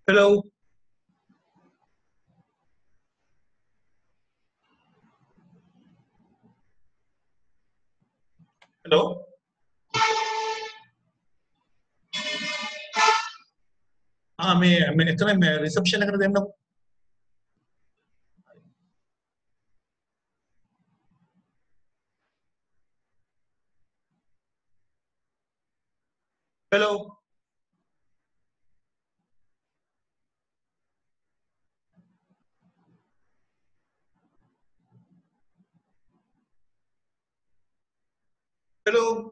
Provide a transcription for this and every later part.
Hello. Hello. मैं reception कर देना. Hello. Hello.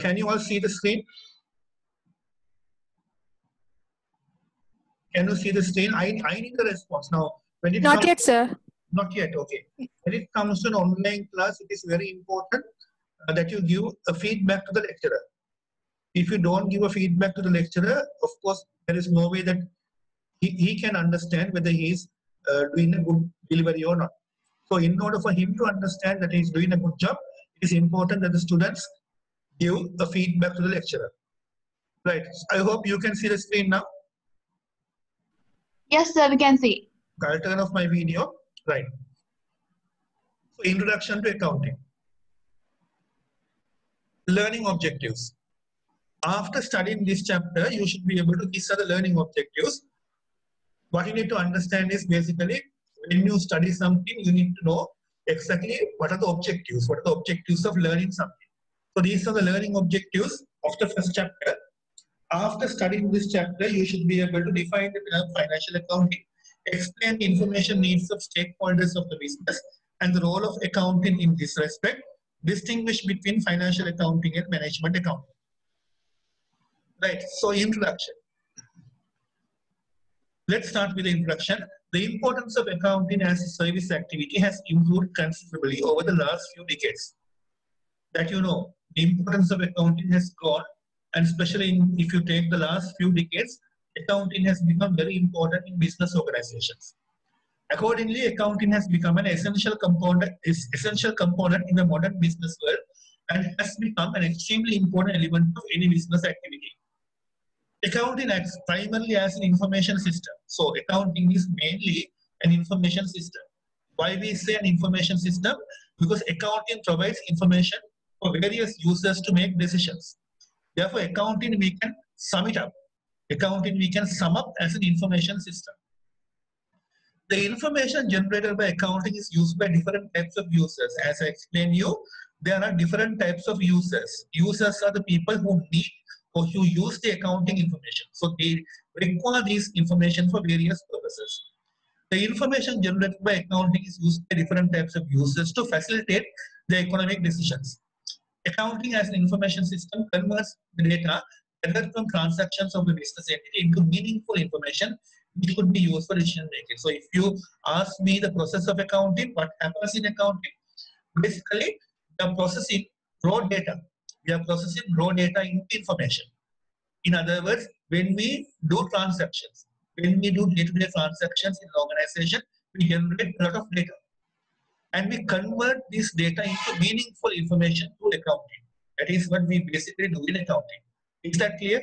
Can you all see the screen? Can you see the screen? I need a response now. When it Not comes, yet, sir. Not yet. Okay. When it comes to an online class, it is very important that you give a feedback to the lecturer. If you don't give a feedback to the lecturer, of course, there is no way that he can understand whether he is doing a good delivery or not. So in order for him to understand that he is doing a good job, it is important that the students give the feedback to the lecturer. Right. I hope you can see the screen now. Yes, sir, we can see. I'll turn off my video. Right. So introduction to accounting. Learning objectives. After studying this chapter, you should be able to, these are the learning objectives. What you need to understand is basically when you study something, you need to know exactly what are the objectives, what are the objectives of learning something. So these are the learning objectives of the first chapter. After studying this chapter, you should be able to define the term financial accounting, explain the information needs of stakeholders of the business, and the role of accounting in this respect, distinguish between financial accounting and management accounting. Right, so introduction. Let's start with the introduction. The importance of accounting as a service activity has improved considerably over the last few decades. That you know, the importance of accounting has gone, and especially if you take the last few decades, accounting has become very important in business organizations. Accordingly, accounting has become an essential component in the modern business world and has become an extremely important element of any business activity. Accounting acts primarily as an information system. So accounting is mainly an information system. Why we say an information system? Because accounting provides information for various users to make decisions. Therefore, accounting we can sum it up. Accounting we can sum up as an information system. The information generated by accounting is used by different types of users. As I explained you, there are different types of users. Users are the people who need or who use the accounting information. So they require this information for various purposes. The information generated by accounting is used by different types of users to facilitate the economic decisions. Accounting as an information system converts the data gathered from transactions of the business entity into meaningful information which could be used for decision making. So if you ask me the process of accounting, what happens in accounting? Basically, we are processing raw data. We are processing raw data into information. In other words, when we do transactions, when we do day-to-day transactions in an organization, we generate a lot of data. And we convert this data into meaningful information through accounting. That is what we basically do in accounting. Is that clear?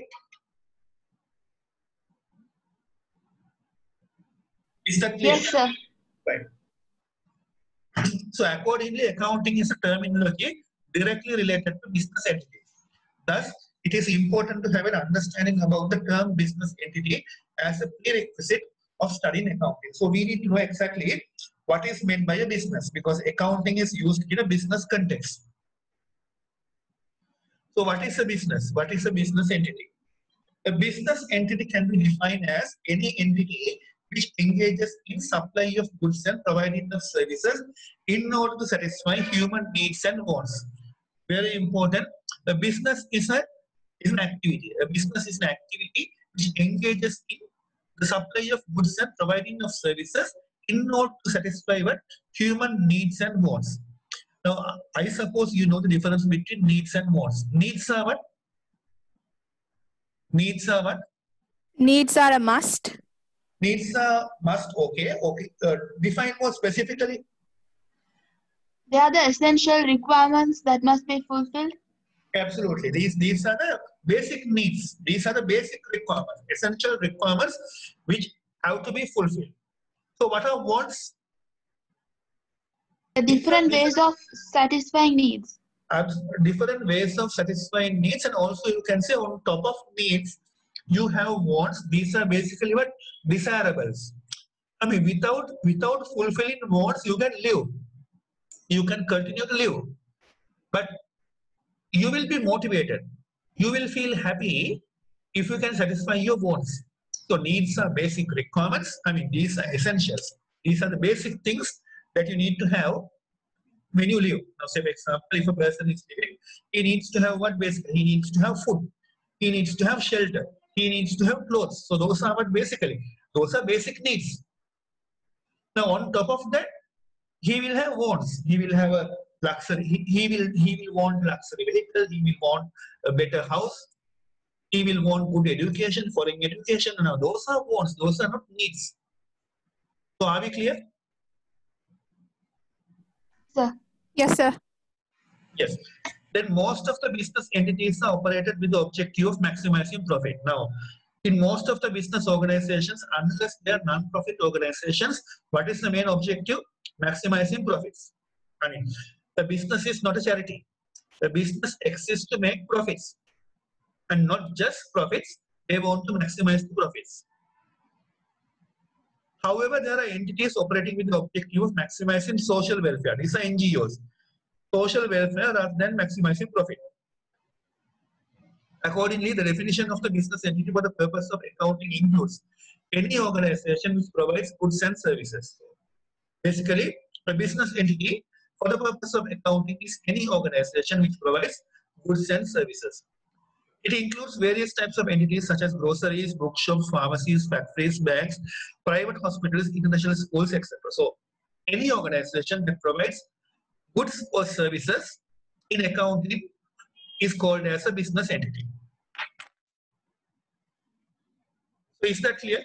Is that clear? Yes, sir. Right. So accordingly, accounting is a terminology directly related to business entities. Thus, it is important to have an understanding about the term business entity as a prerequisite of studying accounting. So we need to know exactly what is meant by a business because accounting is used in a business context. So what is a business? What is a business entity? A business entity can be defined as any entity which engages in supply of goods and providing of services in order to satisfy human needs and wants. Very important. A business is an activity. A business is an activity which engages in the supply of goods and providing of services in order to satisfy what human needs and wants. Now, I suppose you know the difference between needs and wants. Needs are what? Needs are what? Needs are a must. Needs are must. Okay. Okay. Define more specifically. They are the essential requirements that must be fulfilled. Absolutely. These are the basic needs. These are the basic requirements, essential requirements which have to be fulfilled. So what are wants? The different ways of satisfying needs. Different ways of satisfying needs, and also you can say on top of needs, you have wants. These are basically what? Desirables. I mean, without fulfilling wants, you can live. You can continue to live. But you will be motivated. You will feel happy if you can satisfy your wants. So needs are basic requirements. I mean, these are essentials. These are the basic things that you need to have when you live. Now, say for example, if a person is living, he needs to have what basically? He needs to have food. He needs to have shelter. He needs to have clothes. So those are what basically? Those are basic needs. Now, on top of that, he will have wants. He will have a luxury. He will want luxury vehicle. He will want a better house. He will want good education, foreign education. Now, those are wants. Those are not needs. So, are we clear? Sir. Yes, sir. Yes. Then most of the business entities are operated with the objective of maximizing profit. Now, in most of the business organizations, unless they are non-profit organizations, what is the main objective? Maximizing profits. I mean, the business is not a charity. The business exists to make profits. And not just profits, they want to maximize the profits. However, there are entities operating with the objective of maximizing social welfare. These are NGOs. Social welfare rather than maximizing profit. Accordingly, the definition of the business entity for the purpose of accounting includes any organization which provides goods and services. Basically, a business entity for the purpose of accounting is any organization which provides goods and services. It includes various types of entities such as groceries, bookshops, pharmacies, factories, banks, private hospitals, international schools, etc. So, any organization that provides goods or services in accounting is called as a business entity. So, is that clear?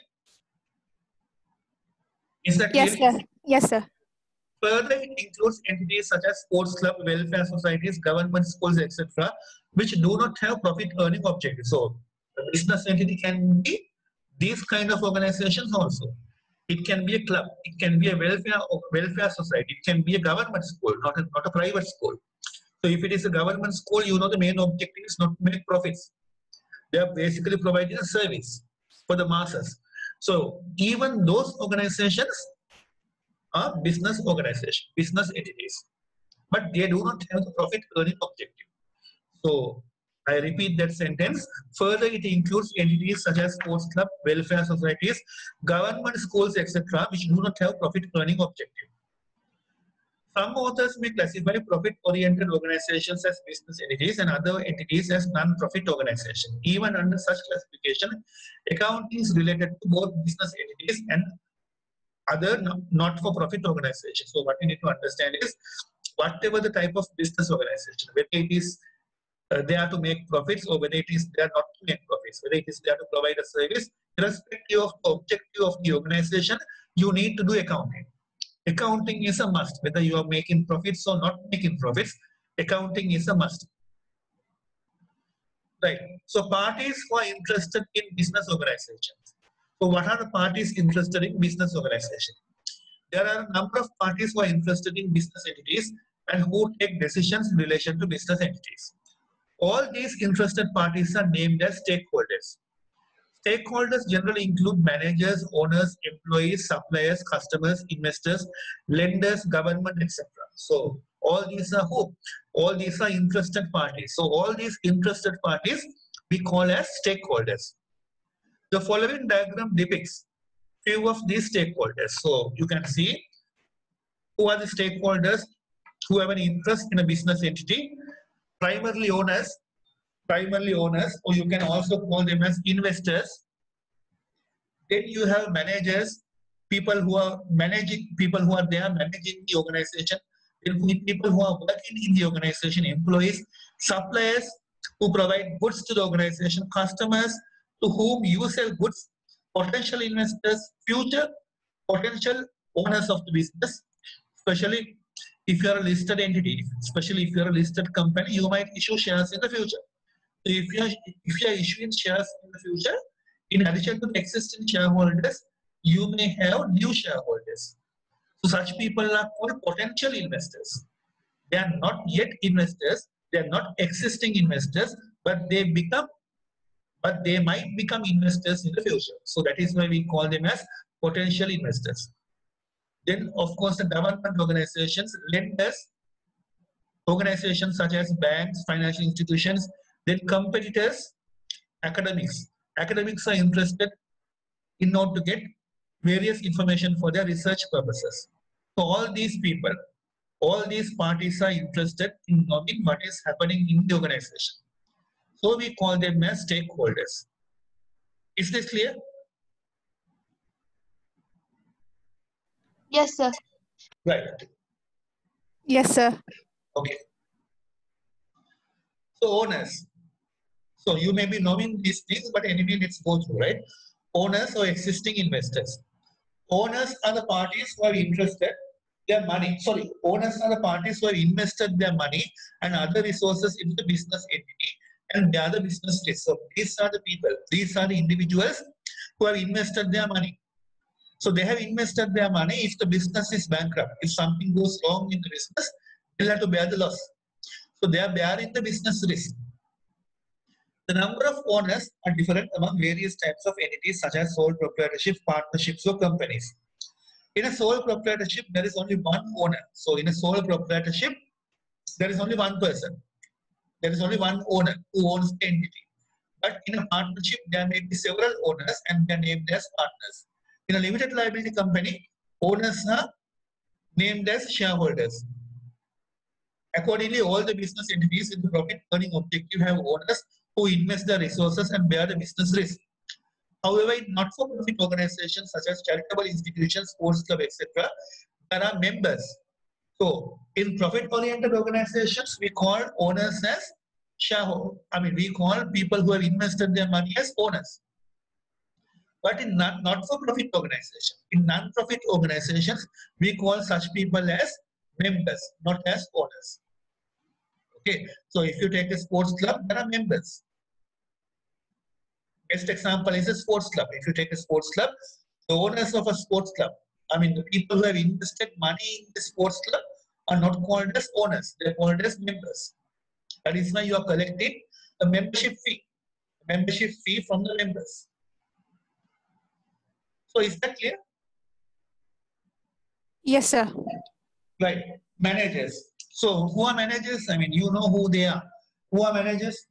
Is that Yes, clear? sir. Yes, sir. Further, it includes entities such as sports club, welfare societies, government schools, etc., which do not have profit earning objectives. So, a business entity can be these kind of organizations also. It can be a club, it can be a welfare society, it can be a government school, not a private school. So, if it is a government school, you know the main objective is not to make profits. They are basically providing a service for the masses. So, even those organizations are business organizations, business entities, but they do not have the profit earning objective. So I repeat that sentence. Further, it includes entities such as sports club, welfare societies, government schools, etc., which do not have profit earning objective. Some authors may classify profit-oriented organizations as business entities and other entities as non-profit organizations. Even under such classification, accounting is related to both business entities and other not-for-profit organizations. So what we need to understand is whatever the type of business organization, whether it is they are to make profits or whether it is they are not to make profits, whether it is they are to provide a service, irrespective of the objective of the organization, you need to do accounting. Accounting is a must, whether you are making profits or not making profits, accounting is a must. Right. So parties who are interested in business organizations. So what are the parties interested in business organization? There are a number of parties who are interested in business entities and who take decisions in relation to business entities. All these interested parties are named as stakeholders. Stakeholders generally include managers, owners, employees, suppliers, customers, investors, lenders, government, etc. So all these are who? All these are interested parties. So all these interested parties we call as stakeholders. The following diagram depicts few of these stakeholders. So you can see who are the stakeholders who have an interest in a business entity. Primarily owners, or you can also call them as investors. Then you have managers, people who are there managing the organization. Then people who are working in the organization, employees, suppliers who provide goods to the organization, customers to whom you sell goods, potential investors, future potential owners of the business, especially if you are a listed entity, especially if you are a listed company, you might issue shares in the future. So if you are issuing shares in the future, in addition to the existing shareholders, you may have new shareholders. So such people are called potential investors. They are not yet investors, they are not existing investors, but they might become investors in the future. So that is why we call them as potential investors. Then of course the government organizations, lenders, organizations such as banks, financial institutions, then competitors, academics. Academics are interested in order to get various information for their research purposes. So all these people, all these parties are interested in knowing what is happening in the organization. So we call them as stakeholders. Is this clear? Yes, sir. Right. Yes, sir. Okay. So owners. So you may be knowing these things, but anyway, let's go through, right? Owners or existing investors. Owners are the parties who are interested their money. Sorry, owners are the parties who have invested their money and other resources into the business entity and the other business risk. So these are the people, these are the individuals who have invested their money. So they have invested their money. If the business is bankrupt, if something goes wrong in the business, they'll have to bear the loss. So they are bearing the business risk. The number of owners are different among various types of entities such as sole proprietorship, partnerships, or companies. In a sole proprietorship, there is only one owner. So in a sole proprietorship, there is only one person. There is only one owner who owns the entity. But in a partnership, there may be several owners and they are named as partners. In a limited liability company, owners are named as shareholders. Accordingly, all the business entities with the profit earning objective have owners who invest their resources and bear the business risk. However, in not-for-profit organizations such as charitable institutions, sports club, etc., there are members. So, in profit-oriented organizations, we call owners as shareholders. We call people who have invested their money as owners. But in not-for-profit organizations, in non-profit organizations, we call such people as members, not as owners. Okay, so if you take a sports club, there are members. Best example is a sports club. If you take a sports club, the owners of a sports club, the people who have invested money in the sports club are not called as owners, they're called as members. That is why you are collecting a membership fee from the members. So is that clear? Yes, sir. Right. Managers. So who are managers? You know who they are. Who are managers?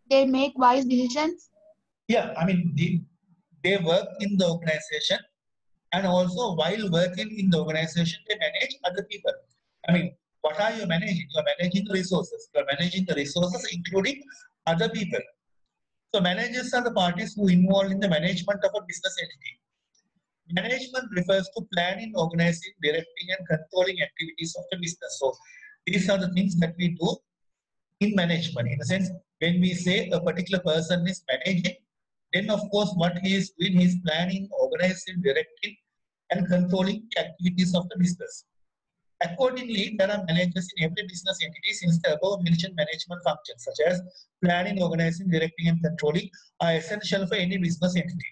They make wise decisions. Yeah, they work in the organization, and also while working in the organization, they manage other people. What are you managing? You are managing the resources. You are managing the resources, including other people. So managers are the parties who involved in the management of a business entity. Management refers to planning, organizing, directing, and controlling activities of the business. So these are the things that we do in management. In a sense, when we say a particular person is managing, then of course what he is doing is planning, organizing, directing, and controlling the activities of the business. Accordingly, there are managers in every business entity since the above mentioned management functions such as planning, organizing, directing, and controlling are essential for any business entity.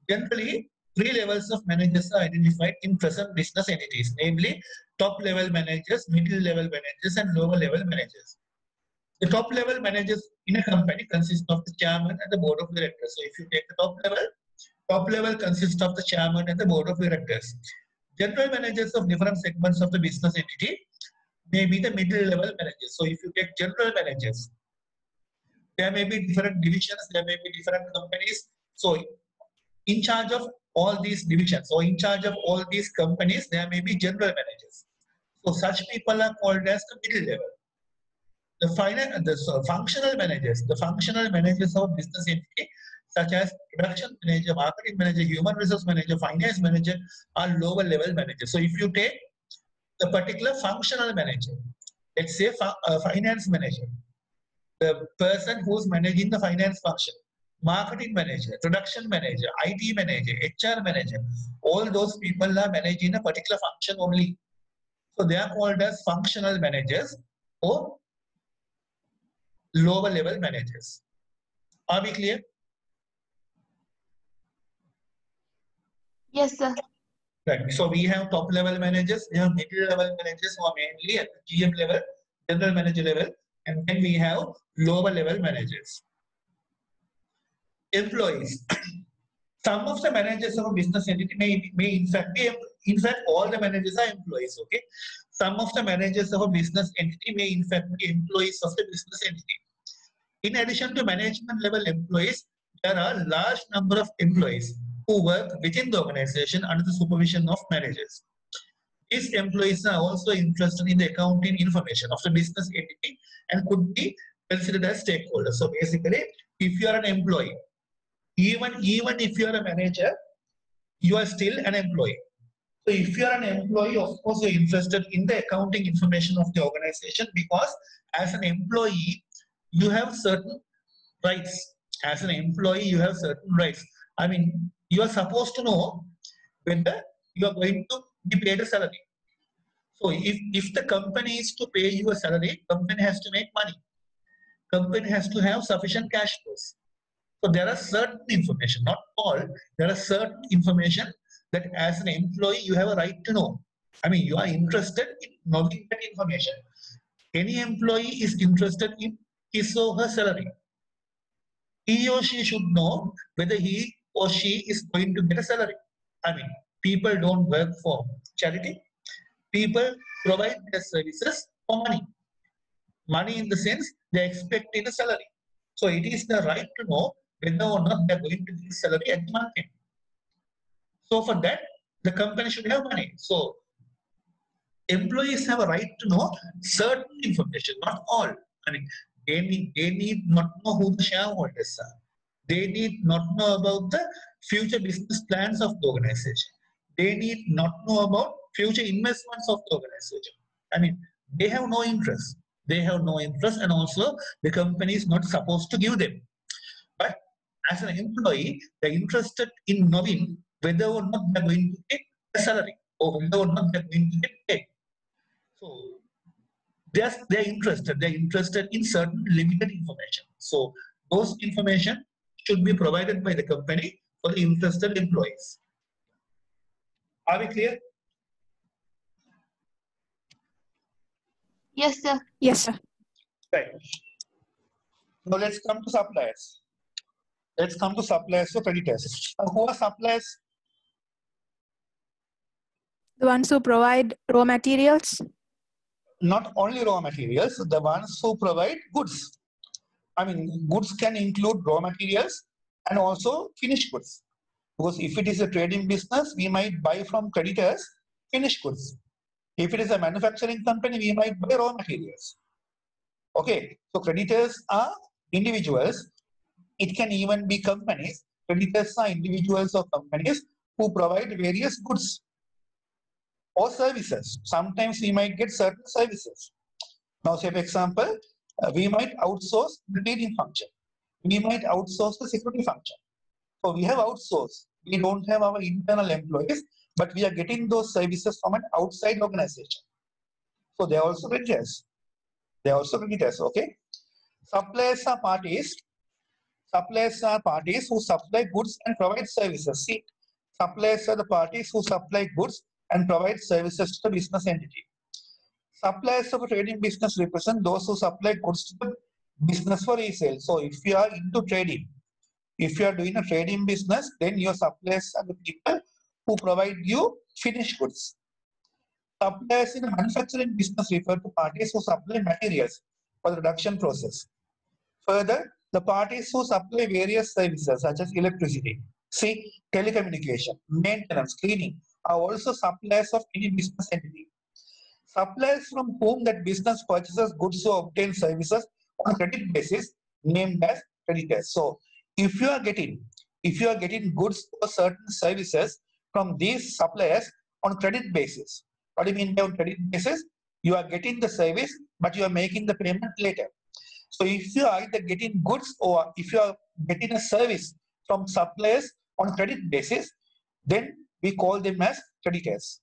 Generally, 3 levels of managers are identified in present business entities, namely top-level managers, middle-level managers, and lower-level managers. The top-level managers in a company consist of the chairman and the board of directors. So if you take the top level consists of the chairman and the board of directors. General managers of different segments of the business entity may be the middle-level managers. So if you take general managers, there may be different divisions, there may be different companies. So in charge of all these divisions or in charge of all these companies, there may be general managers. So such people are called as the middle level. The functional managers of business entity, such as production manager, marketing manager, human resource manager, finance manager, are lower level managers. So if you take the particular functional manager, let's say finance manager, the person who's managing the finance function, marketing manager, production manager, IT manager, HR manager, all those people are managing a particular function only. So they are called as functional managers or lower level managers. Are we clear? Yes, sir. Right. So we have top level managers, we have middle level managers who are mainly at the GM level, general manager level, and then we have lower level managers. Employees. Some of the managers of a business entity may in fact be, in fact, all the managers are employees, okay? Some of the managers of a business entity may in fact be employees of the business entity. In addition to management level employees, there are a large number of employees who work within the organization under the supervision of managers. These employees are also interested in the accounting information of the business entity and could be considered as stakeholders. So basically, if you are an employee, even if you are a manager, you are still an employee. So if you are an employee, of course, you're interested in the accounting information of the organization, because as an employee, you have certain rights. As an employee, you have certain rights. I mean, you are supposed to know whether you are going to be paid a salary. So if the company is to pay you a salary, company has to make money. Company has to have sufficient cash flows. So there are certain information, not all, there are certain information that as an employee you have a right to know. I mean, you are interested in knowing that information. Any employee is interested in his or her salary. He or she should know whether he or she is going to get a salary. I mean, people don't work for charity. People provide their services for money. Money in the sense they expect in a salary. So it is the right to know whether or not they're going to get salary at the month end. So for that, the company should have money. So employees have a right to know certain information, not all. I mean, they need not know who the shareholders are. They need not know about the future business plans of the organization. They need not know about future investments of the organization. I mean, they have no interest. They have no interest, and also the company is not supposed to give them. But as an employee, they're interested in knowing whether or not they're going to get a salary or whether or not they're going to get paid. So they're interested in certain limited information. So those information should be provided by the company for the interested employees. Are we clear? Yes, sir. Yes, sir. Right. Now let's come to suppliers. Let's come to suppliers or creditors. Who are suppliers? The ones who provide raw materials. Not only raw materials, the ones who provide goods. I mean, goods can include raw materials and also finished goods. Because if it is a trading business, we might buy from creditors finished goods. If it is a manufacturing company, we might buy raw materials. Okay, so creditors are individuals. It can even be companies. Creditors are individuals or companies who provide various goods or services. Sometimes we might get certain services. Now, say for example, we might outsource the trading function. We might outsource the security function. So we have outsourced. We don't have our internal employees, but we are getting those services from an outside organization. So they are also creditors. They are also creditors, okay? Suppliers are parties. Suppliers are parties who supply goods and provide services. See, suppliers are the parties who supply goods and provide services to the business entity. Suppliers of a trading business represent those who supply goods to the business for resale. So if you are into trading, if you are doing a trading business, then your suppliers are the people who provide you finished goods. Suppliers in a manufacturing business refer to parties who supply materials for the production process. Further, the parties who supply various services such as electricity, See, telecommunication, maintenance, cleaning are also suppliers of any business entity. Suppliers from whom that business purchases goods or obtains services on a credit basis named as creditors. So if you are getting goods or certain services from these suppliers on credit basis, what do you mean by on credit basis? You are getting the service, but you are making the payment later. So if you are either getting goods or if you are getting a service from suppliers on credit basis, then we call them as creditors.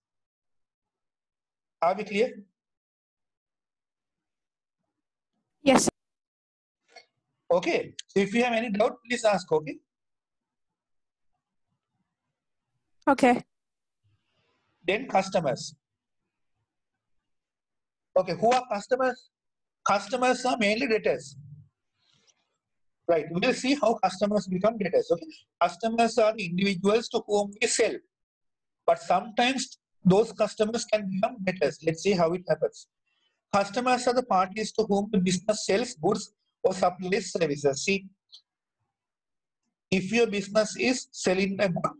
Are we clear? Yes, sir. Okay. So if you have any doubt, please ask. Okay. Okay. Then customers. Okay. Who are customers? Customers are mainly debtors. Right. We will see how customers become debtors. Okay. Customers are the individuals to whom we sell. But sometimes those customers can become debtors. Let's see how it happens. Customers are the parties to whom the business sells goods or supplies services. See, if your business is selling a good,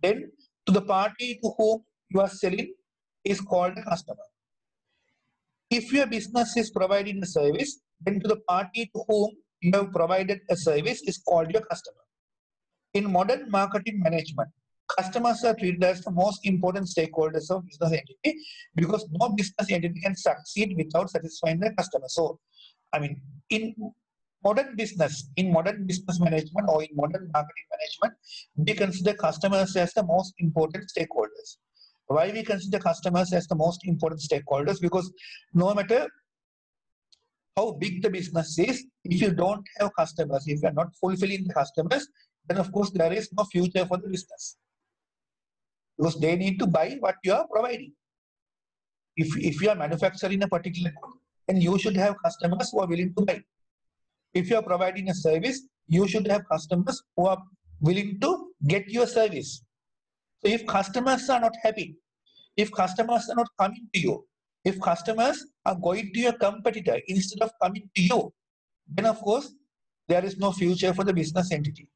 then to the party to whom you are selling is called a customer. If your business is providing a service, then to the party to whom you have provided a service is called your customer. In modern marketing management, customers are treated as the most important stakeholders of business entity because no business entity can succeed without satisfying the customer. So, I mean, in modern business management or in modern marketing management, we consider customers as the most important stakeholders. Why we consider customers as the most important stakeholders? Because no matter how big the business is, if you don't have customers, if you are not fulfilling the customers, then of course there is no future for the business. Because they need to buy what you are providing. If you are manufacturing a particular good, then you should have customers who are willing to buy. If you are providing a service, you should have customers who are willing to get your service. So if customers are not happy, if customers are not coming to you, if customers are going to your competitor instead of coming to you, then of course there is no future for the business entity.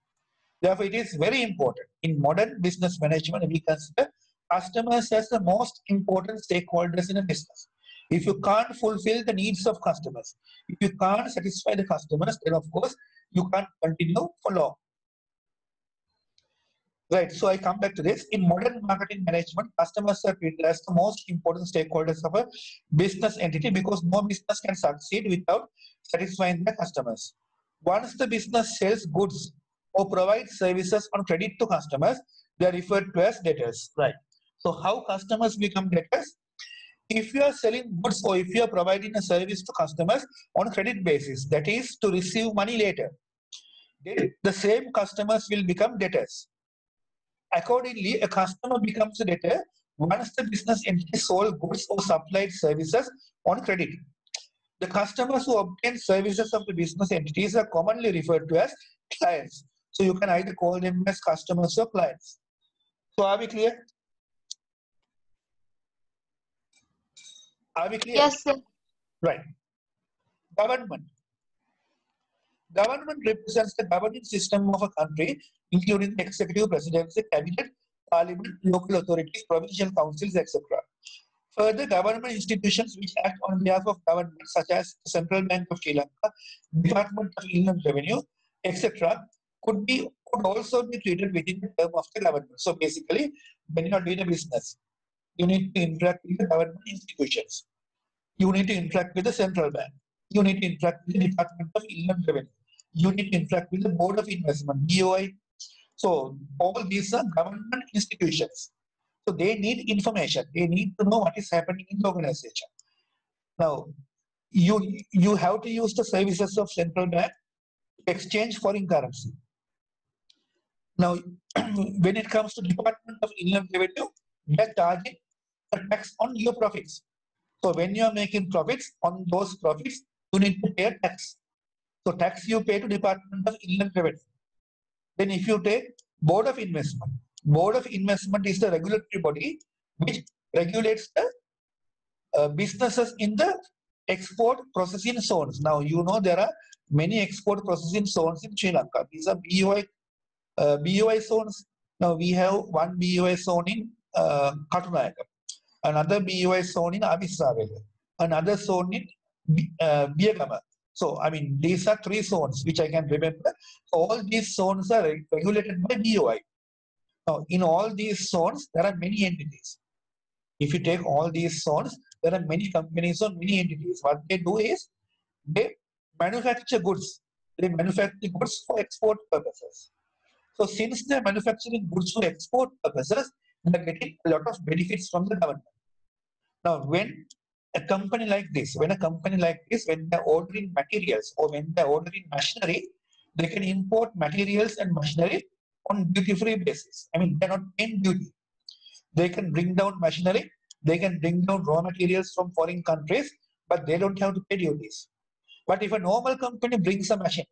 Therefore, it is very important in modern business management we consider customers as the most important stakeholders in a business. If you can't fulfill the needs of customers, if you can't satisfy the customers, then of course you can't continue for long. Right. So I come back to this. In modern marketing management, customers are treated as the most important stakeholders of a business entity because no business can succeed without satisfying the customers. Once the business sells goods or provides services on credit to customers, they are referred to as debtors. Right. So how customers become debtors? If you are selling goods or if you are providing a service to customers on credit basis, that is to receive money later, then the same customers will become debtors. Accordingly, a customer becomes a debtor once the business entity sold goods or supplied services on credit. The customers who obtain services of the business entities are commonly referred to as clients. So you can either call them as customers or clients. So are we clear? Are we clear? Yes, sir. Right. Government. Government represents the governing system of a country, including the executive, presidency, cabinet, parliament, local authorities, provincial councils, etc. Further, government institutions which act on behalf of government, such as the Central Bank of Sri Lanka, Department of Inland Revenue, etc., could also be treated within the term of the government. So basically, when you are doing a business, you need to interact with the government institutions. You need to interact with the central bank. You need to interact with the Department of Inland Revenue. You need to interact with the Board of Investment, BOI. So all these are government institutions. So they need information. They need to know what is happening in the organization. Now, you have to use the services of central bank to exchange foreign currency. Now, when it comes to Department of Inland Revenue, they are charging a tax on your profits. So when you are making profits, on those profits, you need to pay a tax. So tax you pay to Department of Inland Revenue. Then if you take Board of Investment is the regulatory body which regulates the businesses in the export processing zones. Now you know there are many export processing zones in Sri Lanka. These are BOI BOI zones. Now we have one BOI zone in Katunayaka, another BOI zone in Avisavela, another zone in Biagama. So, I mean, these are three zones which I can remember. All these zones are regulated by BOI. Now, in all these zones, there are many entities. If you take all these zones, there are many companies or many entities. What they do is they manufacture goods. They manufacture goods for export purposes. So, since they are manufacturing goods for export purposes, they are getting a lot of benefits from the government. Now, when a company like this, when they're ordering materials or when they're ordering machinery, they can import materials and machinery on duty-free basis. I mean, they're not paying duty. They can bring down machinery, they can bring down raw materials from foreign countries, but they don't have to pay duties. But if a normal company brings a machine,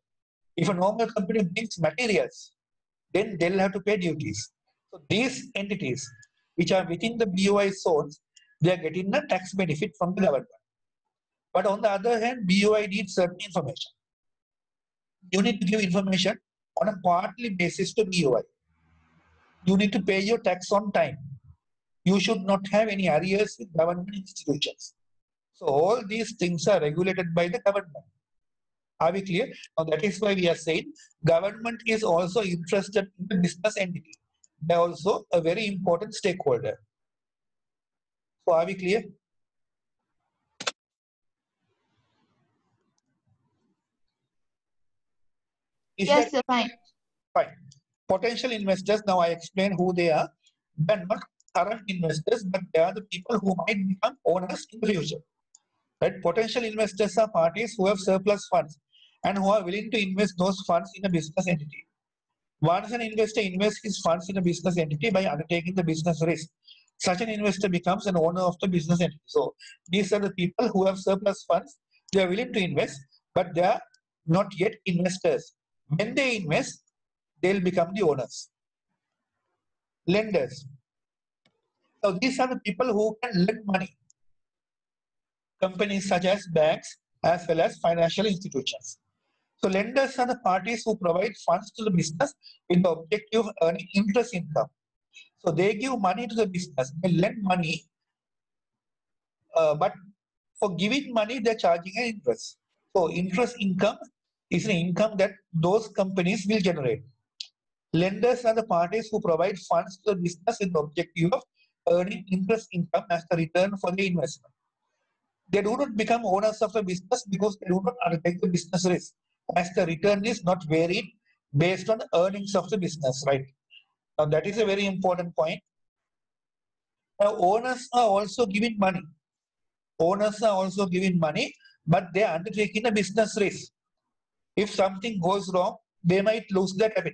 if a normal company brings materials, then they'll have to pay duties. So these entities, which are within the BOI zones, they are getting a tax benefit from the government. But on the other hand, BOI needs certain information. You need to give information on a quarterly basis to BOI. You need to pay your tax on time. You should not have any arrears with government institutions. So all these things are regulated by the government. Are we clear? Now that is why we are saying government is also interested in the business entity. They are also a very important stakeholder. So are we clear? Yes, sir, fine. Fine. Potential investors, now I explain who they are. They are not current investors, but they are the people who might become owners in the future. Right? Potential investors are parties who have surplus funds and who are willing to invest those funds in a business entity. Once an investor invests his funds in a business entity by undertaking the business risk, such an investor becomes an owner of the business entity. So these are the people who have surplus funds. They are willing to invest, but they are not yet investors. When they invest, they'll become the owners. Lenders. So these are the people who can lend money. Companies such as banks as well as financial institutions. So lenders are the parties who provide funds to the business with the objective of earning interest income. So they give money to the business. They lend money, but for giving money, they're charging an interest. So interest income is an income that those companies will generate. Lenders are the parties who provide funds to the business with the objective of earning interest income as the return for the investment. They do not become owners of the business because they do not undertake the business risk, as the return is not varied based on the earnings of the business, right? Now that is a very important point. Now owners are also giving money. Owners are also giving money, but they are undertaking a business risk. If something goes wrong, they might lose their capital.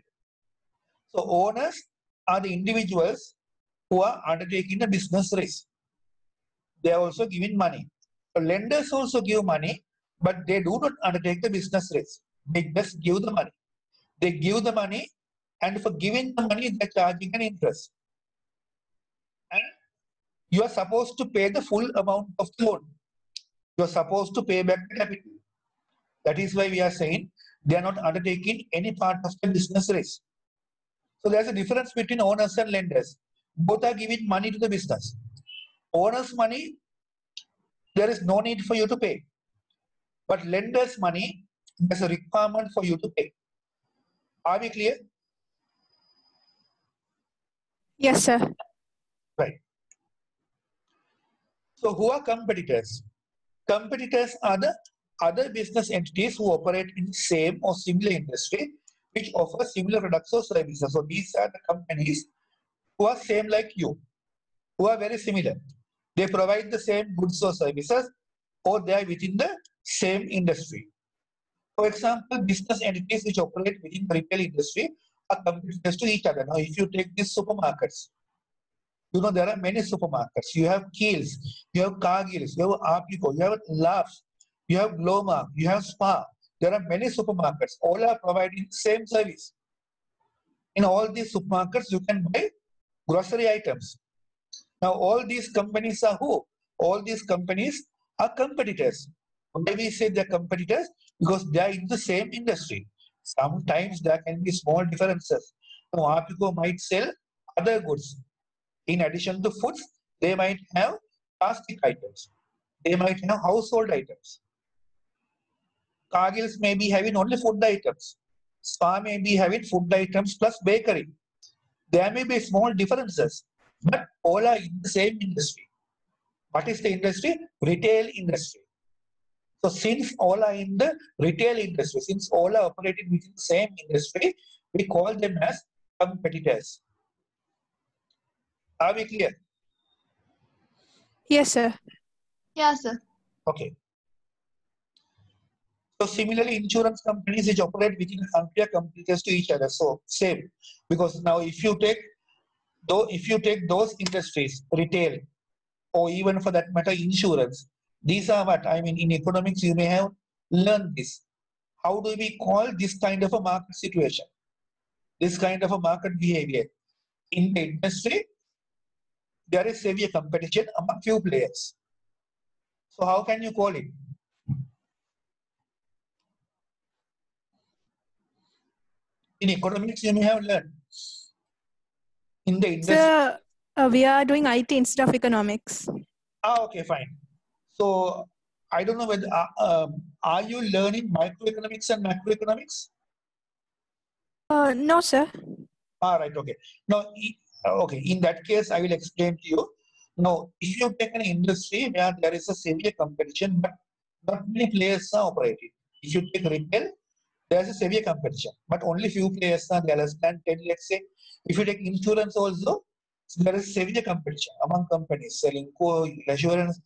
So owners are the individuals who are undertaking a business risk. They are also giving money. So lenders also give money, but they do not undertake the business risk. They just give the money. They give the money, and for giving the money, they're charging an interest. And you are supposed to pay the full amount of the loan. You are supposed to pay back the capital. That is why we are saying they are not undertaking any part of the business risk. So there's a difference between owners and lenders. Both are giving money to the business. Owners' money, there is no need for you to pay. But lenders' money, there's a requirement for you to pay. Are we clear? Yes, sir. Right. So who are competitors? Competitors are the other business entities who operate in the same or similar industry which offer similar products or services. So these are the companies who are same like you, who are very similar. They provide the same goods or services, or they are within the same industry. For example, business entities which operate within the retail industry are competitors to each other. Now, if you take these supermarkets, you know there are many supermarkets. You have Kiehl's, you have Cargill's, you have Apico, you have Love's, you have Gloma, you have Spa. There are many supermarkets. All are providing the same service. In all these supermarkets, you can buy grocery items. Now, all these companies are who? All these companies are competitors. Why we say they're competitors? Because they are in the same industry. Sometimes there can be small differences, So Apico might sell other goods. In addition to foods, they might have plastic items. They might have household items. Cargills may be having only food items. Spa may be having food items plus bakery. There may be small differences, but all are in the same industry. What is the industry? Retail industry. So since all are in the retail industry, since all are operating within the same industry, we call them as competitors. Are we clear? Yes, sir. Yeah, sir. Okay. So similarly, insurance companies which operate within a country are competitors to each other. So same, because now if you take those industries, retail, or even for that matter, insurance, these are what I mean. In economics, you may have learned this. How do we call this kind of a market situation? This kind of a market behavior in the industry, there is severe competition among few players. So how can you call it? In economics, you may have learned. In the industry. Sir, we are doing IT instead of economics. Okay, fine. So I don't know whether are you learning microeconomics and macroeconomics? No, sir. All right, okay. Now, okay, in that case, I will explain to you. Now, if you take an industry where there is a severe competition, but not many players are operating. If you take retail, there's a severe competition, but only few players are there, less than 10, let's say. If you take insurance also, there is severe competition among companies selling insurance,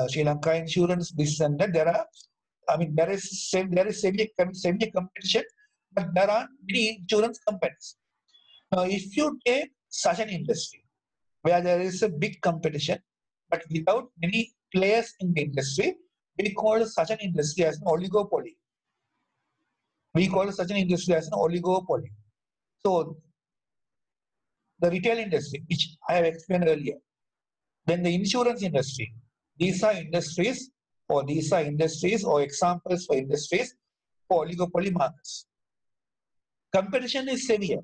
Sri Lanka insurance, this and that. There is severe competition, but there are many insurance companies. Now, if you take such an industry where there is a big competition, but without many players in the industry, we call such an industry as an oligopoly. We call such an industry as an oligopoly. So, the retail industry, which I have explained earlier, then the insurance industry, these are industries or examples for industries for oligopoly markets. Competition is severe.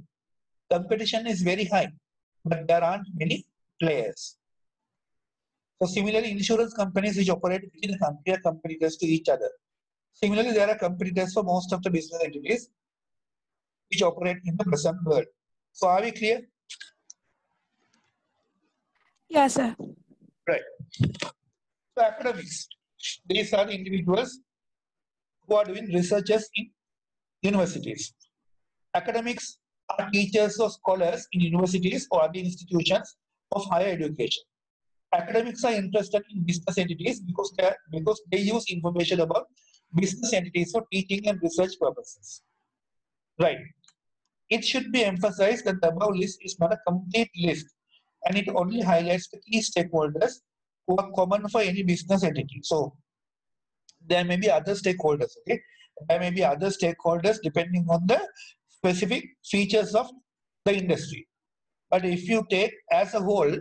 Competition is very high, but there aren't many players. So similarly, insurance companies which operate within a country are competitors to each other. Similarly, there are competitors for most of the business entities which operate in the present world. So are we clear? Yes, sir. Right. So academics, these are the individuals who are doing researches in universities. Academics are teachers or scholars in universities or other institutions of higher education. Academics are interested in business entities because they use information about business entities for teaching and research purposes. Right. It should be emphasized that the above list is not a complete list, and it only highlights the key stakeholders who are common for any business entity. So there may be other stakeholders, okay? There may be other stakeholders depending on the specific features of the industry. But if you take as a whole,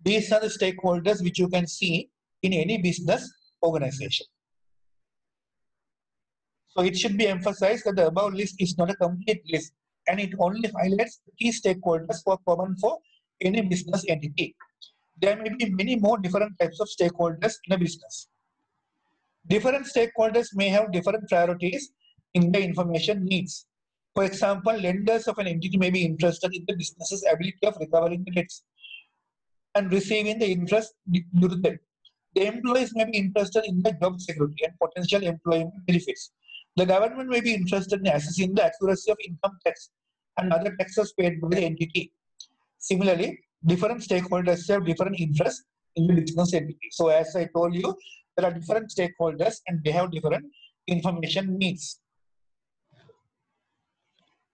these are the stakeholders which you can see in any business organization. So it should be emphasized that the above list is not a complete list, and it only highlights the key stakeholders who are common for any business entity. There may be many more different types of stakeholders in a business. Different stakeholders may have different priorities in the information needs. For example, lenders of an entity may be interested in the business's ability of recovering the debts and receiving the interest due to them. The employees may be interested in the job security and potential employment benefits. The government may be interested in assessing the accuracy of income tax and other taxes paid by the entity. Similarly, different stakeholders have different interests in the business entity. So as I told you, there are different stakeholders and they have different information needs.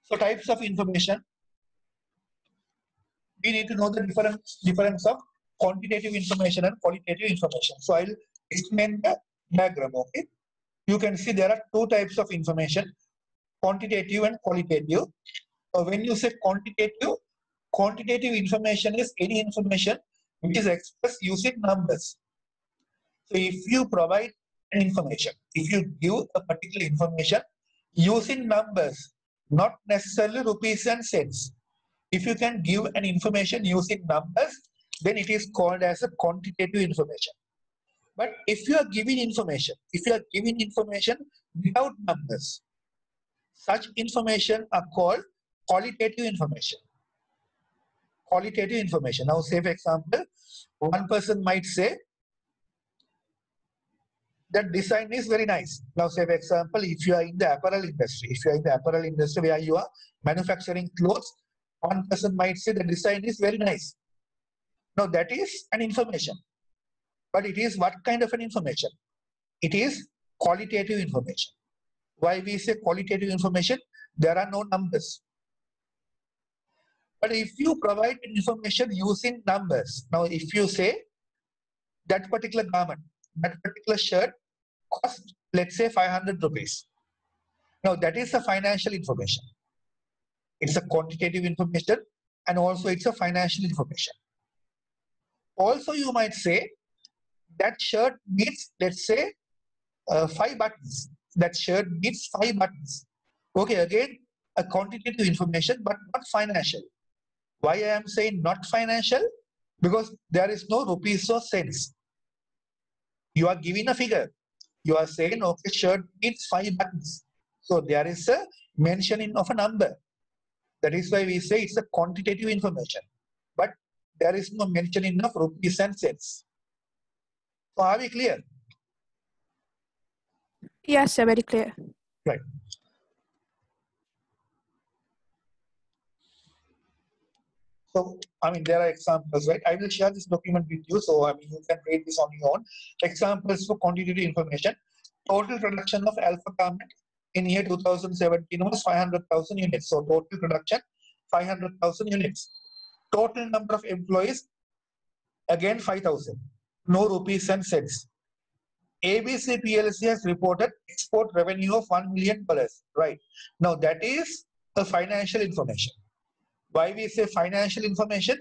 So types of information, we need to know the difference of quantitative information and qualitative information. So I'll explain the diagram, okay? You can see there are two types of information, quantitative and qualitative. When you say quantitative information is any information which is expressed using numbers. So if you provide an information, if you give a particular information using numbers, not necessarily rupees and cents. If you can give an information using numbers, then it is called as a quantitative information. But if you are giving information without numbers, such information are called qualitative information. Qualitative information. Now, say for example, one person might say that design is very nice. Now, say for example, if you are in the apparel industry, where you are manufacturing clothes, one person might say the design is very nice. Now, that is an information. But it is what kind of an information? It is qualitative information. Why we say qualitative information? There are no numbers. But if you provide information using numbers, now if you say that particular garment, that particular shirt cost, let's say 500 rupees. Now that is a financial information. It's a quantitative information and also it's a financial information. Also you might say that shirt needs, let's say, 5 buttons. That shirt needs 5 buttons. Okay, again, a quantitative information, but not financial. Why I am saying not financial? Because there is no rupees or cents. You are giving a figure. You are saying, okay, shirt needs 5 buttons. So there is a mentioning of a number. That is why we say it's a quantitative information. But there is no mentioning of rupees and cents. So are we clear? Yes, sir, very clear. Right. So, I mean, there are examples, right? I will share this document with you. So, I mean, you can read this on your own. Examples for quantitative information. Total production of Alpha Garment in year 2017 was 500,000 units. So, total production, 500,000 units. Total number of employees, again, 5,000. No rupees and cents. ABC PLC has reported export revenue of $1 million. Right. Now, that is a financial information. Why we say financial information?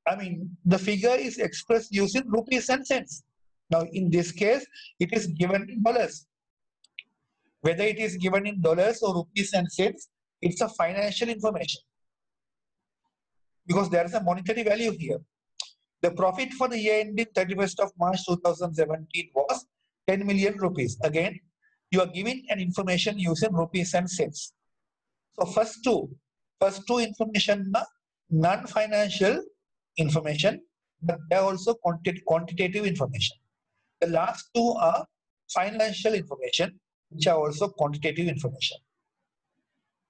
I mean, the figure is expressed using rupees and cents. Now, in this case, it is given in dollars. Whether it is given in dollars or rupees and cents, it's a financial information. Because there is a monetary value here. The profit for the year ending 31st of March 2017 was 10 million rupees. Again, you are giving an information using rupees and cents. So first two information are non-financial information, but they are also quantitative information. The last two are financial information, which are also quantitative information.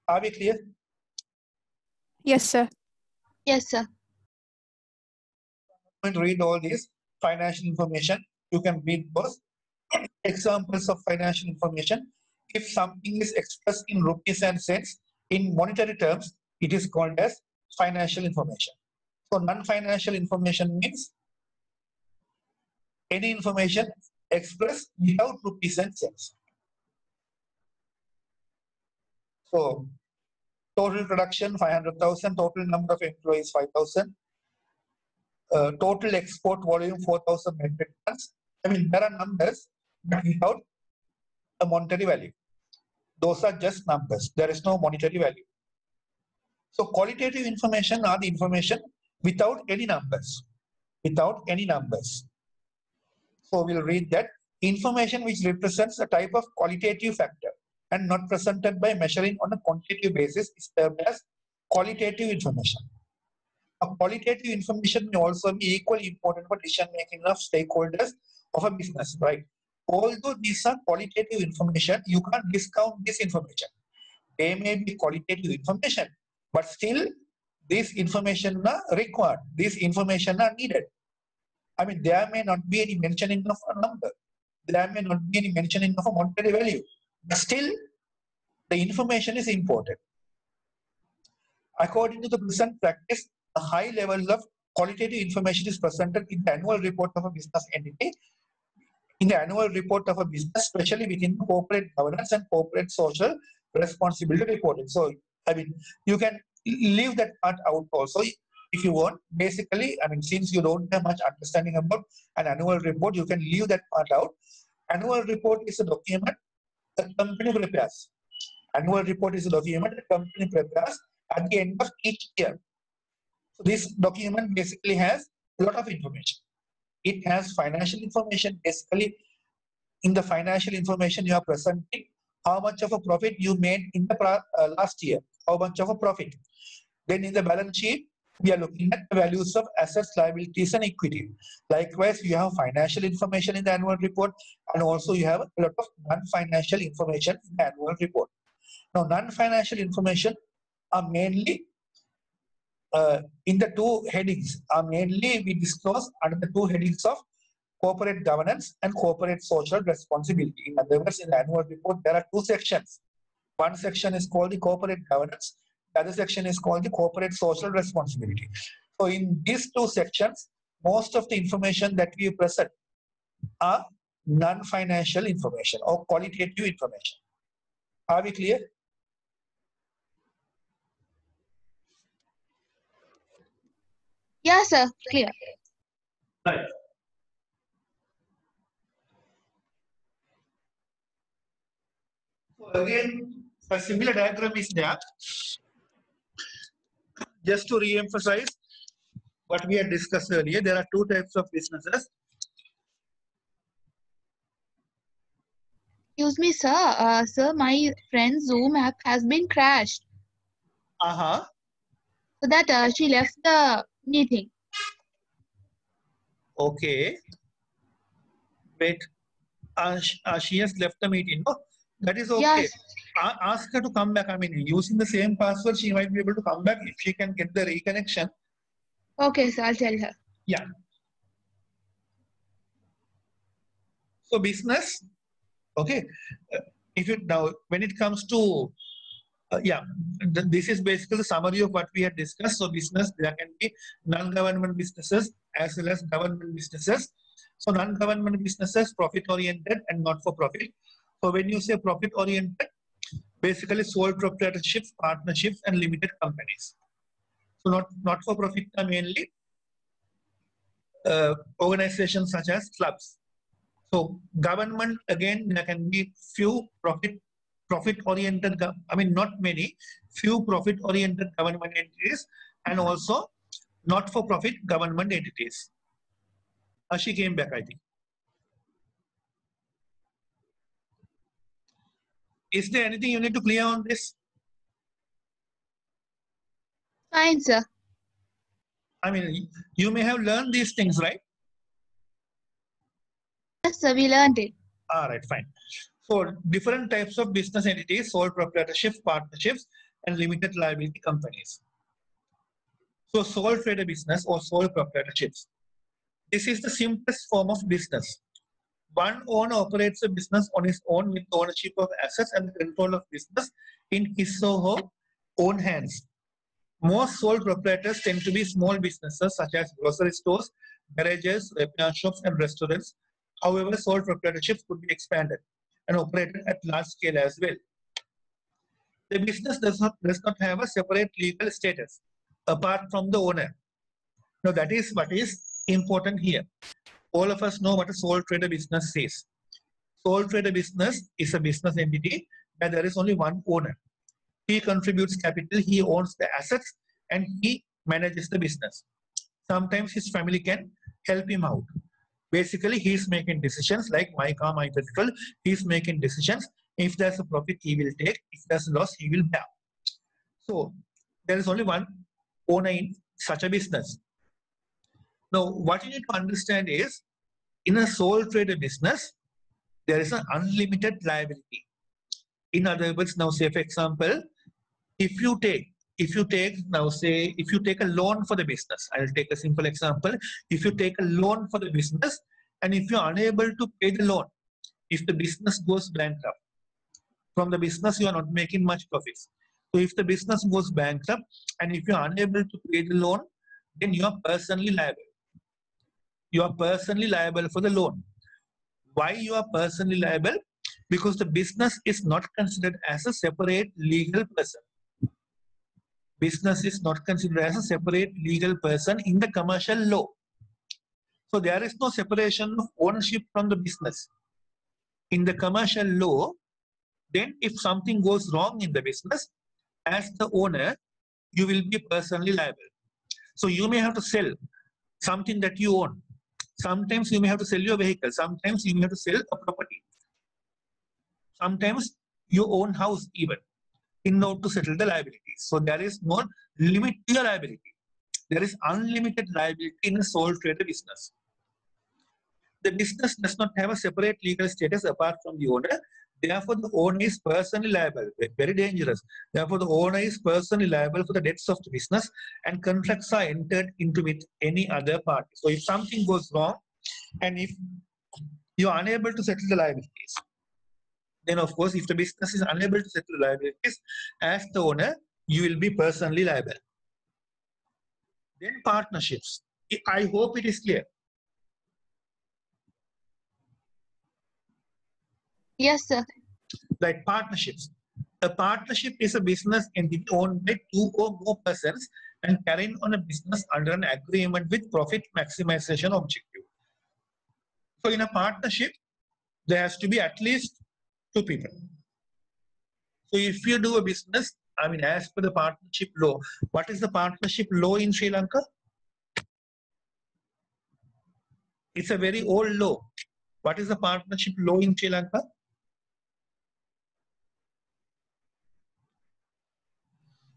Are we clear? Yes, sir. Yes, sir. I'm going to read all these financial information. You can read those examples of financial information. If something is expressed in rupees and cents, in monetary terms, it is called as financial information. So non-financial information means any information expressed without rupees and cents. So total production 500,000, total number of employees 5,000, total export volume 4,000 metric tons. I mean, there are numbers but without a monetary value. Those are just numbers. There is no monetary value. So qualitative information are the information without any numbers. Without any numbers. So we'll read that information which represents a type of qualitative factor and not presented by measuring on a quantitative basis is termed as qualitative information. A qualitative information may also be equally important for decision making of stakeholders of a business, right? Although these are qualitative information, you can't discount this information. They may be qualitative information, but still this information are required. This information are needed. I mean, there may not be any mentioning of a number. There may not be any mentioning of a monetary value. But still, the information is important. According to the present practice, a high level of qualitative information is presented in the annual report of a business entity. In the annual report of a business, especially within corporate governance and corporate social responsibility reporting. So, I mean, you can leave that part out also if you want. Basically, I mean, since you don't have much understanding about an annual report, you can leave that part out. Annual report is a document the company prepares. Annual report is a document the company prepares at the end of each year. So this document basically has a lot of information. It has financial information. Basically, in the financial information, you are presenting how much of a profit you made in the last year, how much of a profit. Then in the balance sheet, we are looking at the values of assets, liabilities, and equity. Likewise, you have financial information in the annual report, and also you have a lot of non-financial information in the annual report. Now, non-financial information are mainly in the two headings, we disclose under the two headings of corporate governance and corporate social responsibility. In other words, in the annual report, there are two sections. One section is called the corporate governance. The other section is called the corporate social responsibility. So in these two sections, most of the information that we present are non-financial information or qualitative information. Are we clear? Yes, sir. Clear. Right. So again, a similar diagram is there. Just to re-emphasize what we had discussed earlier, there are two types of businesses. Excuse me, sir. Sir, my friend's Zoom app has been crashed. So that she left the meeting. Okay. Wait. She has left the meeting. No, that is okay. Yes. Ask her to come back. I mean, using the same password, she might be able to come back if she can get the reconnection. Okay, sir. I'll tell her. Yeah. So business, okay. If you now, when it comes to this is basically the summary of what we had discussed. So business, there can be non-government businesses as well as government businesses. So non-government businesses, profit-oriented and not-for-profit. So when you say profit-oriented, basically sole proprietorships, partnerships, and limited companies. So not-for-profit are mainly organizations such as clubs. So government, again, there can be few profit-oriented, I mean not many, few profit-oriented government entities and also not-for-profit government entities. She came back, I think. Is there anything you need to clear on this? Fine, sir. I mean, you may have learned these things, right? Yes, sir. We learned it. All right, fine. So different types of business entities, sole proprietorships, partnerships, and limited liability companies. So sole trader business or sole proprietorships. This is the simplest form of business. One owner operates a business on his own with ownership of assets and control of business in his or her own hands. Most sole proprietors tend to be small businesses such as grocery stores, garages, repair shops, and restaurants. However, sole proprietorships could be expanded and operated at large scale as well. The business does not have a separate legal status apart from the owner. Now that is what is important here. All of us know what a sole trader business is. Sole trader business is a business entity where there is only one owner. He contributes capital, he owns the assets, and he manages the business. Sometimes his family can help him out. Basically, he's making decisions like my car, my petrol. He's making decisions. If there's a profit, he will take. If there's a loss, he will bear. So there is only one owner in such a business. Now, what you need to understand is, in a sole trader business, there is an unlimited liability. In other words, now say for example, if you take a loan for the business, I'll take a simple example. If you take a loan for the business and if you're unable to pay the loan, if the business goes bankrupt, from the business you are not making much profits. So if the business goes bankrupt and if you're unable to pay the loan, then you are personally liable. You are personally liable for the loan. Why you are personally liable? Because the business is not considered as a separate legal person. Business is not considered as a separate legal person in the commercial law. So there is no separation of ownership from the business. In the commercial law, Then if something goes wrong in the business, as the owner, you will be personally liable. So you may have to sell something that you own. Sometimes you may have to sell your vehicle. Sometimes you may have to sell a property. Sometimes you own house even in order to settle the liabilities. So there is no limit to your liability. There is unlimited liability in a sole trader business. The business does not have a separate legal status apart from the owner. Therefore, the owner is personally liable. Very dangerous. Therefore, the owner is personally liable for the debts of the business, and contracts are entered into with any other party. So, if something goes wrong, and if you are unable to settle the liabilities, then of course, if the business is unable to settle the liabilities, as the owner, you will be personally liable. Then partnerships. I hope it is clear. Yes, sir. Like partnerships. A partnership is a business entity owned by two or more persons and carrying on a business under an agreement with profit maximization objective. So in a partnership, there has to be at least two people. So if you do a business, I mean, as per the partnership law, what is the partnership law in Sri Lanka? It's a very old law. What is the partnership law in Sri Lanka?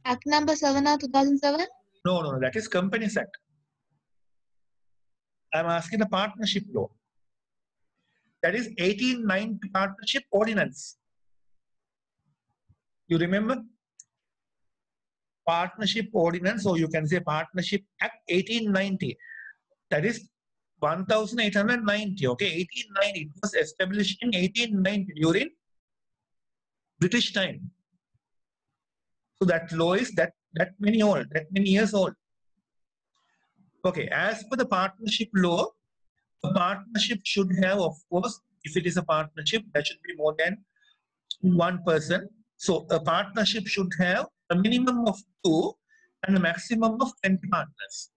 Act number 7 of 2007? No, that is Companies Act. I'm asking the partnership law. That is 1890 Partnership Ordinance. You remember? Partnership Ordinance, or you can say Partnership Act 1890. That is 1890. Okay, 1890. It was established in 1890 during British time. So that law is that many years old. Okay, as per the partnership law, a partnership should have, of course, if it is a partnership, there should be more than one person. So a partnership should have a minimum of 2 and a maximum of 10 partners.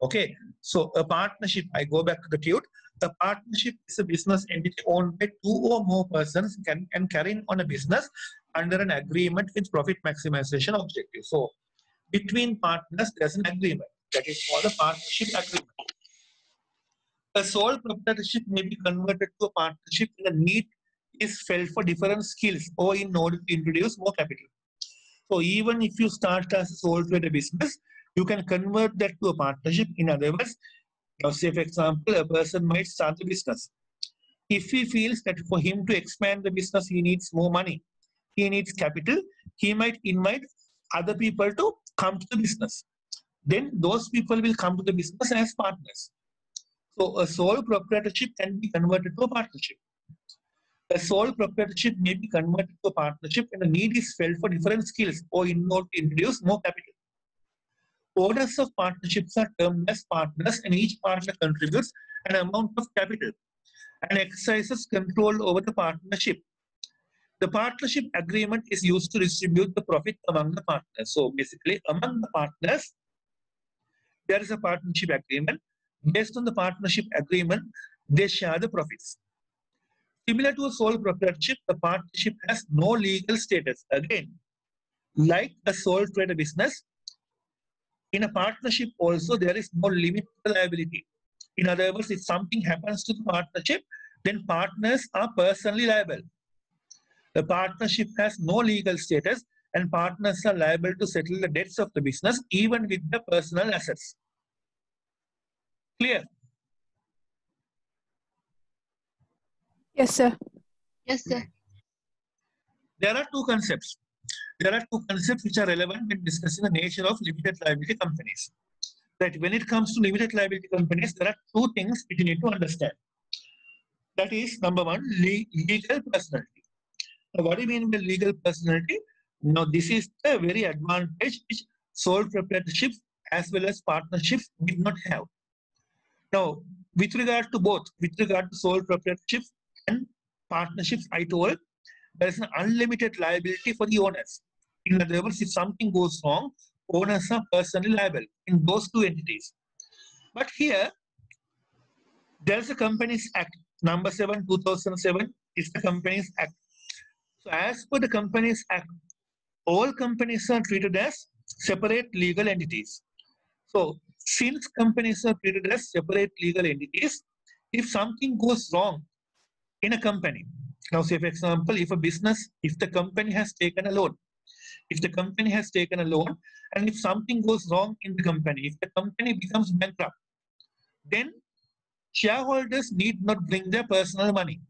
Okay, so a partnership, I go back to the tune. A partnership is a business entity owned by 2 or more persons and carrying on a business under an agreement with profit maximization objective. So between partners, there's an agreement. That is called a partnership agreement. A sole proprietorship may be converted to a partnership when a need is felt for different skills or in order to introduce more capital. So even if you start as a sole trader business, you can convert that to a partnership. In other words, say for example, a person might start a business. If he feels that for him to expand the business, he needs more money, he needs capital, he might invite other people to come to the business. Then those people will come to the business as partners. So a sole proprietorship can be converted to a partnership. A sole proprietorship may be converted to a partnership when the need is felt for different skills or in order to introduce more capital. Owners of partnerships are termed as partners, and each partner contributes an amount of capital and exercises control over the partnership. The partnership agreement is used to distribute the profit among the partners. So basically, among the partners, there is a partnership agreement. Based on the partnership agreement, they share the profits. Similar to a sole proprietorship, the partnership has no legal status. Again, like a sole trader business, in a partnership also there is no limit to liability. In other words, if something happens to the partnership, then partners are personally liable. The partnership has no legal status and partners are liable to settle the debts of the business even with the personal assets. Clear? Yes, sir. Yes, sir. There are two concepts. There are two concepts which are relevant when discussing the nature of limited liability companies. That when it comes to limited liability companies, there are two things which you need to understand. That is, number one, legal personality. Now, what do you mean by legal personality? Now, this is the very advantage which sole proprietorships as well as partnerships did not have. Now, with regard to both, with regard to sole proprietorships and partnerships, I told there is an unlimited liability for the owners. In other words, if something goes wrong, owners are personally liable in those two entities. But here, there is a Companies Act, number 7, 2007 is the Companies Act. So as per the Companies Act, all companies are treated as separate legal entities. So since companies are treated as separate legal entities, if something goes wrong in a company, now say for example, if the company has taken a loan, and if something goes wrong in the company, if the company becomes bankrupt, then shareholders need not bring their personal money.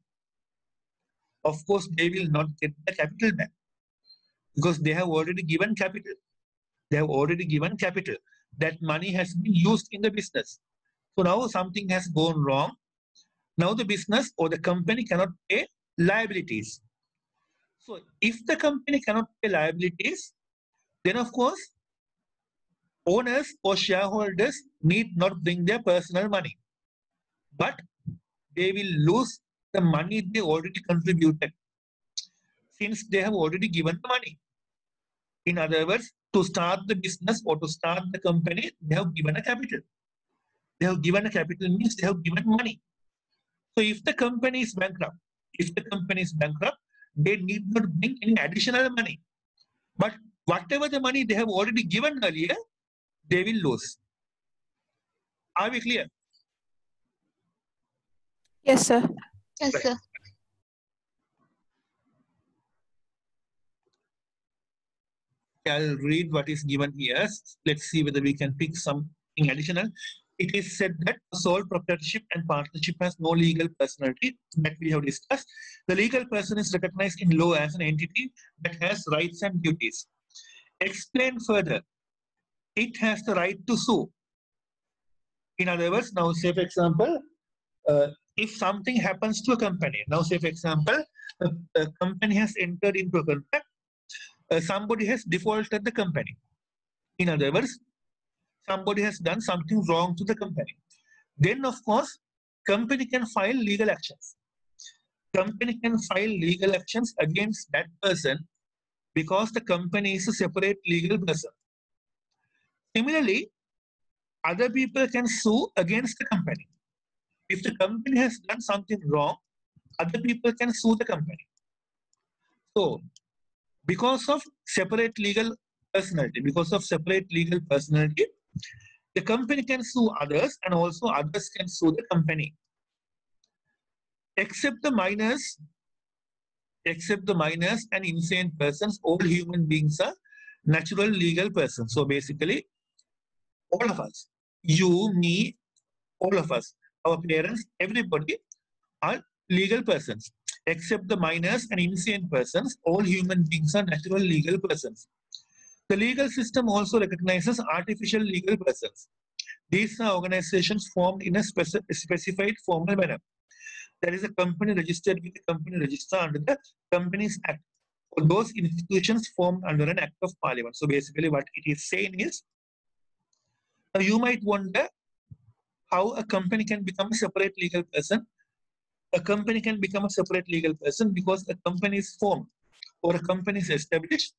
Of course, they will not get the capital back because they have already given capital. That money has been used in the business. So now something has gone wrong. Now the business or the company cannot pay liabilities. So if the company cannot pay liabilities, then of course, owners or shareholders need not bring their personal money, but they will lose the money they already contributed since they have already given the money. In other words, to start the business or to start the company, they have given a capital. They have given a capital means they have given money. So if the company is bankrupt, they need not bring any additional money. But whatever the money they have already given earlier, they will lose. Are we clear? Yes, sir. Yes, Right. sir. I'll read what is given here. Let's see whether we can pick something additional. It is said that sole proprietorship and partnership has no legal personality that we have discussed. The legal person is recognized in law as an entity that has rights and duties. Explain further. It has the right to sue. In other words, now say for example, if something happens to a company, now say for example, a company has entered into a contract, somebody has defaulted the company. In other words, somebody has done something wrong to the company. Then of course, company can file legal actions. Company can file legal actions against that person because the company is a separate legal person. Similarly, other people can sue against the company. If the company has done something wrong, other people can sue the company. So, because of separate legal personality, the company can sue others and also others can sue the company. Except the minors and insane persons, all human beings are natural legal persons. So basically, all of us, you, me, all of us, our parents, everybody are legal persons. Except the minors and insane persons, all human beings are natural legal persons. The legal system also recognizes artificial legal persons. These are organizations formed in a specified formal manner. There is a company registered with the company register under the Companies Act, or those institutions formed under an act of parliament. So basically what it is saying is, you might wonder how a company can become a separate legal person. A company can become a separate legal person because a company is formed or a company is established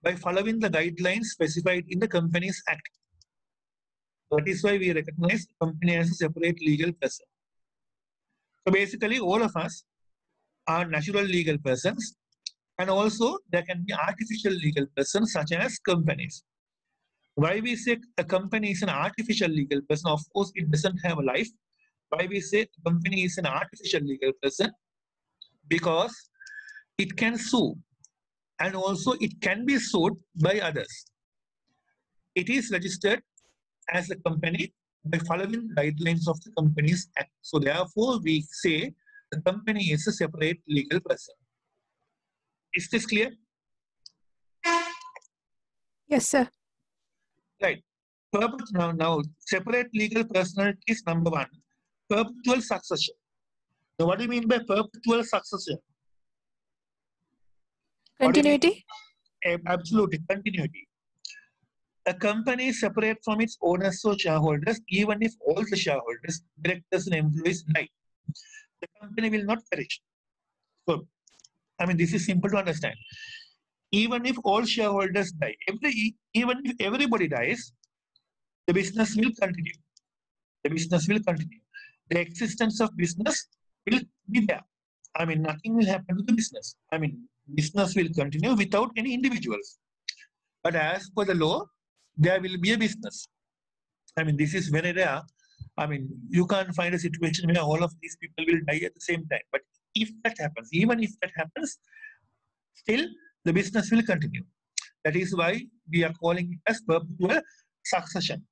by following the guidelines specified in the Companies Act. That is why we recognize the company as a separate legal person. So basically, all of us are natural legal persons, and also there can be artificial legal persons such as companies. Why we say a company is an artificial legal person? Of course, it doesn't have a life. Why we say a company is an artificial legal person? Because it can sue, and also it can be sued by others. It is registered as a company by following guidelines of the Companies Act. So therefore, we say the company is a separate legal person. Is this clear? Yes, sir. Right. Now, separate legal personality is number one. Perpetual succession. Now, what do you mean by perpetual succession? Continuity? Absolutely, continuity. A company is separate from its owners or shareholders, even if all the shareholders, directors, and employees die. The company will not perish. So, I mean, this is simple to understand. Even if all shareholders die, even if everybody dies, the business will continue. The existence of business will be there. I mean, nothing will happen to the business. I mean, business will continue without any individuals. But as per the law, there will be a business. I mean, this is very rare. I mean, you can't find a situation where all of these people will die at the same time. But if that happens, even if that happens, still the business will continue. That is why we are calling it as perpetual succession.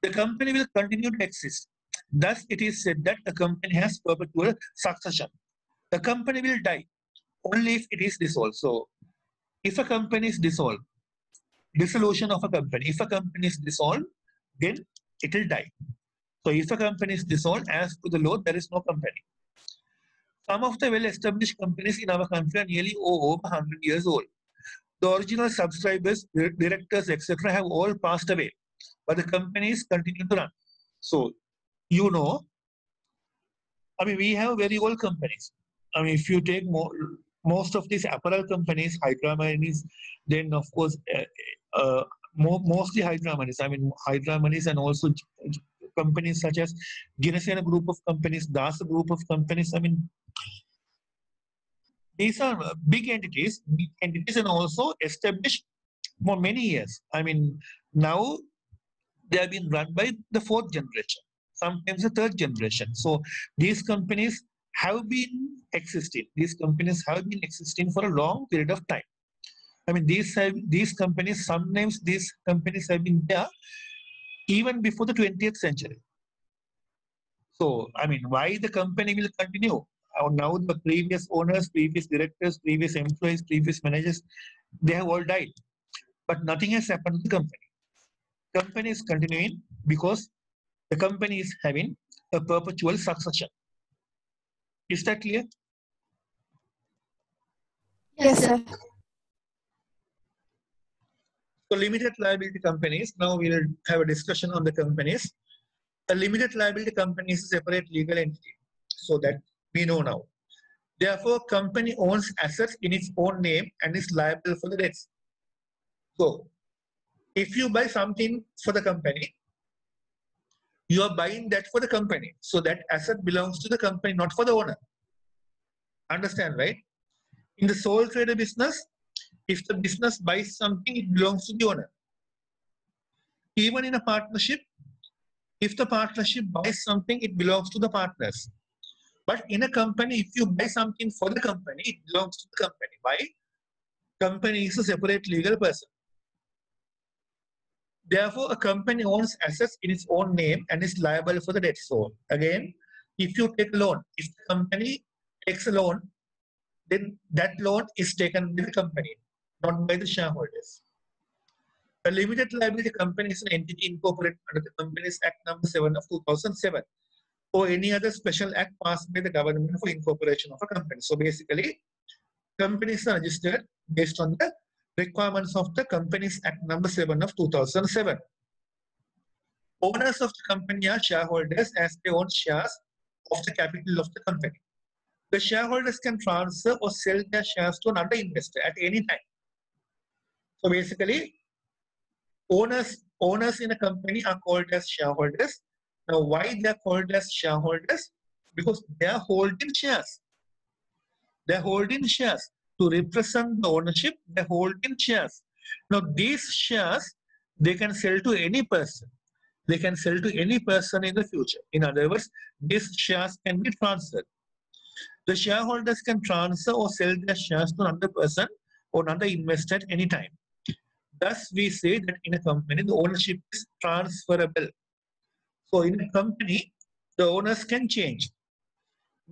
The company will continue to exist. Thus, it is said that a company has perpetual succession. The company will die only if it is dissolved. So, if a company is dissolved, dissolution of a company, if a company is dissolved, then it will die. So, if a company is dissolved, as per the law, there is no company. Some of the well-established companies in our country are nearly over 100 years old. The original subscribers, directors, etc., have all passed away, but the companies continue to run. So, you know, I mean, we have very old companies. I mean, if you take most of these apparel companies, Hydra Manis, then of course, mostly Hydra Manis. I mean, Hydra Manis and also companies such as Guinnessian group of companies, Das group of companies. I mean, these are big entities and also established for many years. I mean, now they have been run by the fourth generation, sometimes the third generation. So these companies have been existing. These companies have been existing for a long period of time. I mean, these companies, sometimes these companies have been there even before the 20th century. So, I mean, why the company will continue? Now the previous owners, previous directors, previous employees, previous managers, they have all died. But nothing has happened to the company. Company is continuing because the company is having a perpetual succession. Is that clear? Yes, sir. So limited liability companies, now we will have a discussion on the companies. A limited liability company is a separate legal entity, so that we know now. Therefore, company owns assets in its own name and is liable for the debts. So, if you buy something for the company, you are buying that for the company. So that asset belongs to the company, not for the owner. Understand, right? In the sole trader business, if the business buys something, it belongs to the owner. Even in a partnership, if the partnership buys something, it belongs to the partners. But in a company, if you buy something for the company, it belongs to the company. Why? Company is a separate legal person. Therefore, a company owns assets in its own name and is liable for the debt. So, again, if you take a loan, if the company takes a loan, then that loan is taken by the company, not by the shareholders. A limited liability company is an entity incorporated under the Companies Act number 7 of 2007 or any other special act passed by the government for incorporation of a company. So basically, companies are registered based on the requirements of the Companies Act number 7 of 2007. Owners of the company are shareholders as they own shares of the capital of the company. The shareholders can transfer or sell their shares to another investor at any time. So basically, owners in a company are called as shareholders. Now, why they are called as shareholders? Because they are holding shares. They are holding shares. To represent the ownership, they hold in shares. Now, these shares, they can sell to any person. They can sell to any person in the future. In other words, these shares can be transferred. The shareholders can transfer or sell their shares to another person or another investor at any time. Thus, we say that in a company, the ownership is transferable. So, in a company, the owners can change.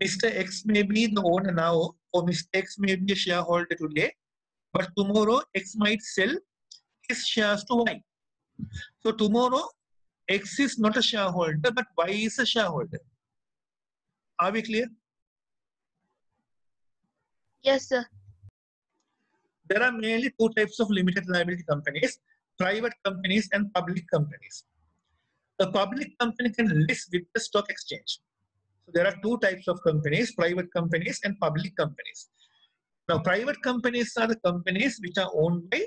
Mr. X may be the owner now, or Mr. X may be a shareholder today, but tomorrow X might sell his shares to Y. So, tomorrow X is not a shareholder, but Y is a shareholder. Are we clear? Yes, sir. There are mainly two types of limited liability companies, private companies and public companies. A public company can list with the stock exchange. So there are two types of companies, private companies and public companies. Now, private companies are the companies which are owned by,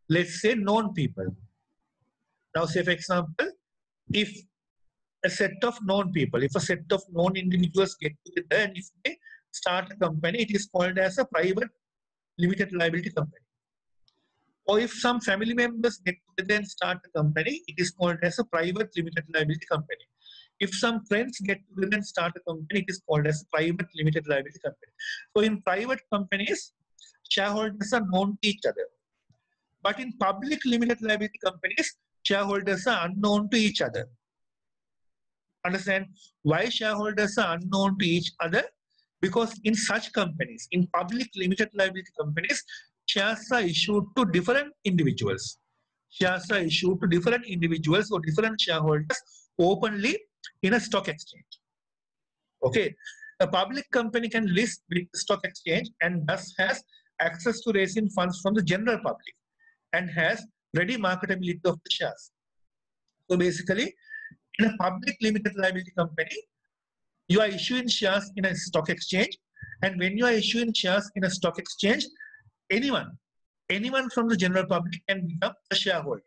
let's say, known people. Now, say, for example, if a set of known people, if a set of known individuals get together and if they start a company, it is called as a private limited liability company. Or if some family members get together and start a company, it is called as a private limited liability company. If some friends get together and start a company, it is called as a private limited liability company. So in private companies, shareholders are known to each other. But in public limited liability companies, shareholders are unknown to each other. Understand why shareholders are unknown to each other? Because in such companies, in public limited liability companies, shares are issued to different individuals. Shares are issued to different individuals or different shareholders openly in a stock exchange. Okay, a public company can list with the stock exchange and thus has access to raising funds from the general public and has ready marketability of the shares. So basically, in a public limited liability company, you are issuing shares in a stock exchange, and when you are issuing shares in a stock exchange, anyone from the general public can become a shareholder.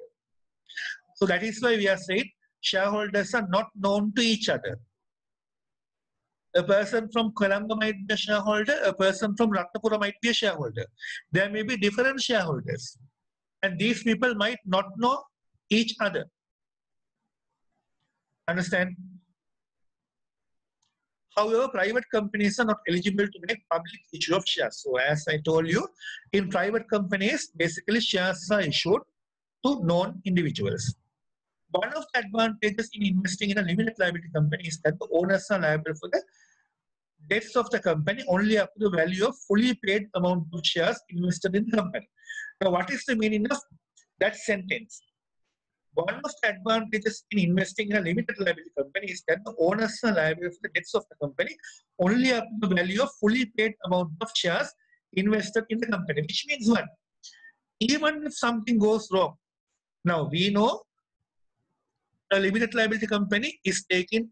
So that is why we are saying shareholders are not known to each other. A person from Colombo might be a shareholder, a person from Ratnapura might be a shareholder. There may be different shareholders, and these people might not know each other. Understand? However, private companies are not eligible to make public issue of shares. So as I told you, in private companies, basically shares are issued to known individuals. One of the advantages in investing in a limited liability company is that the owners are liable for the debts of the company only up to the value of fully paid amount of shares invested in the company. Now, what is the meaning of that sentence? One of the advantages in investing in a limited liability company is that the owners are liable for the debts of the company only up to the value of fully paid amount of shares invested in the company. Which means what? Even if something goes wrong, now we know a limited liability company is taking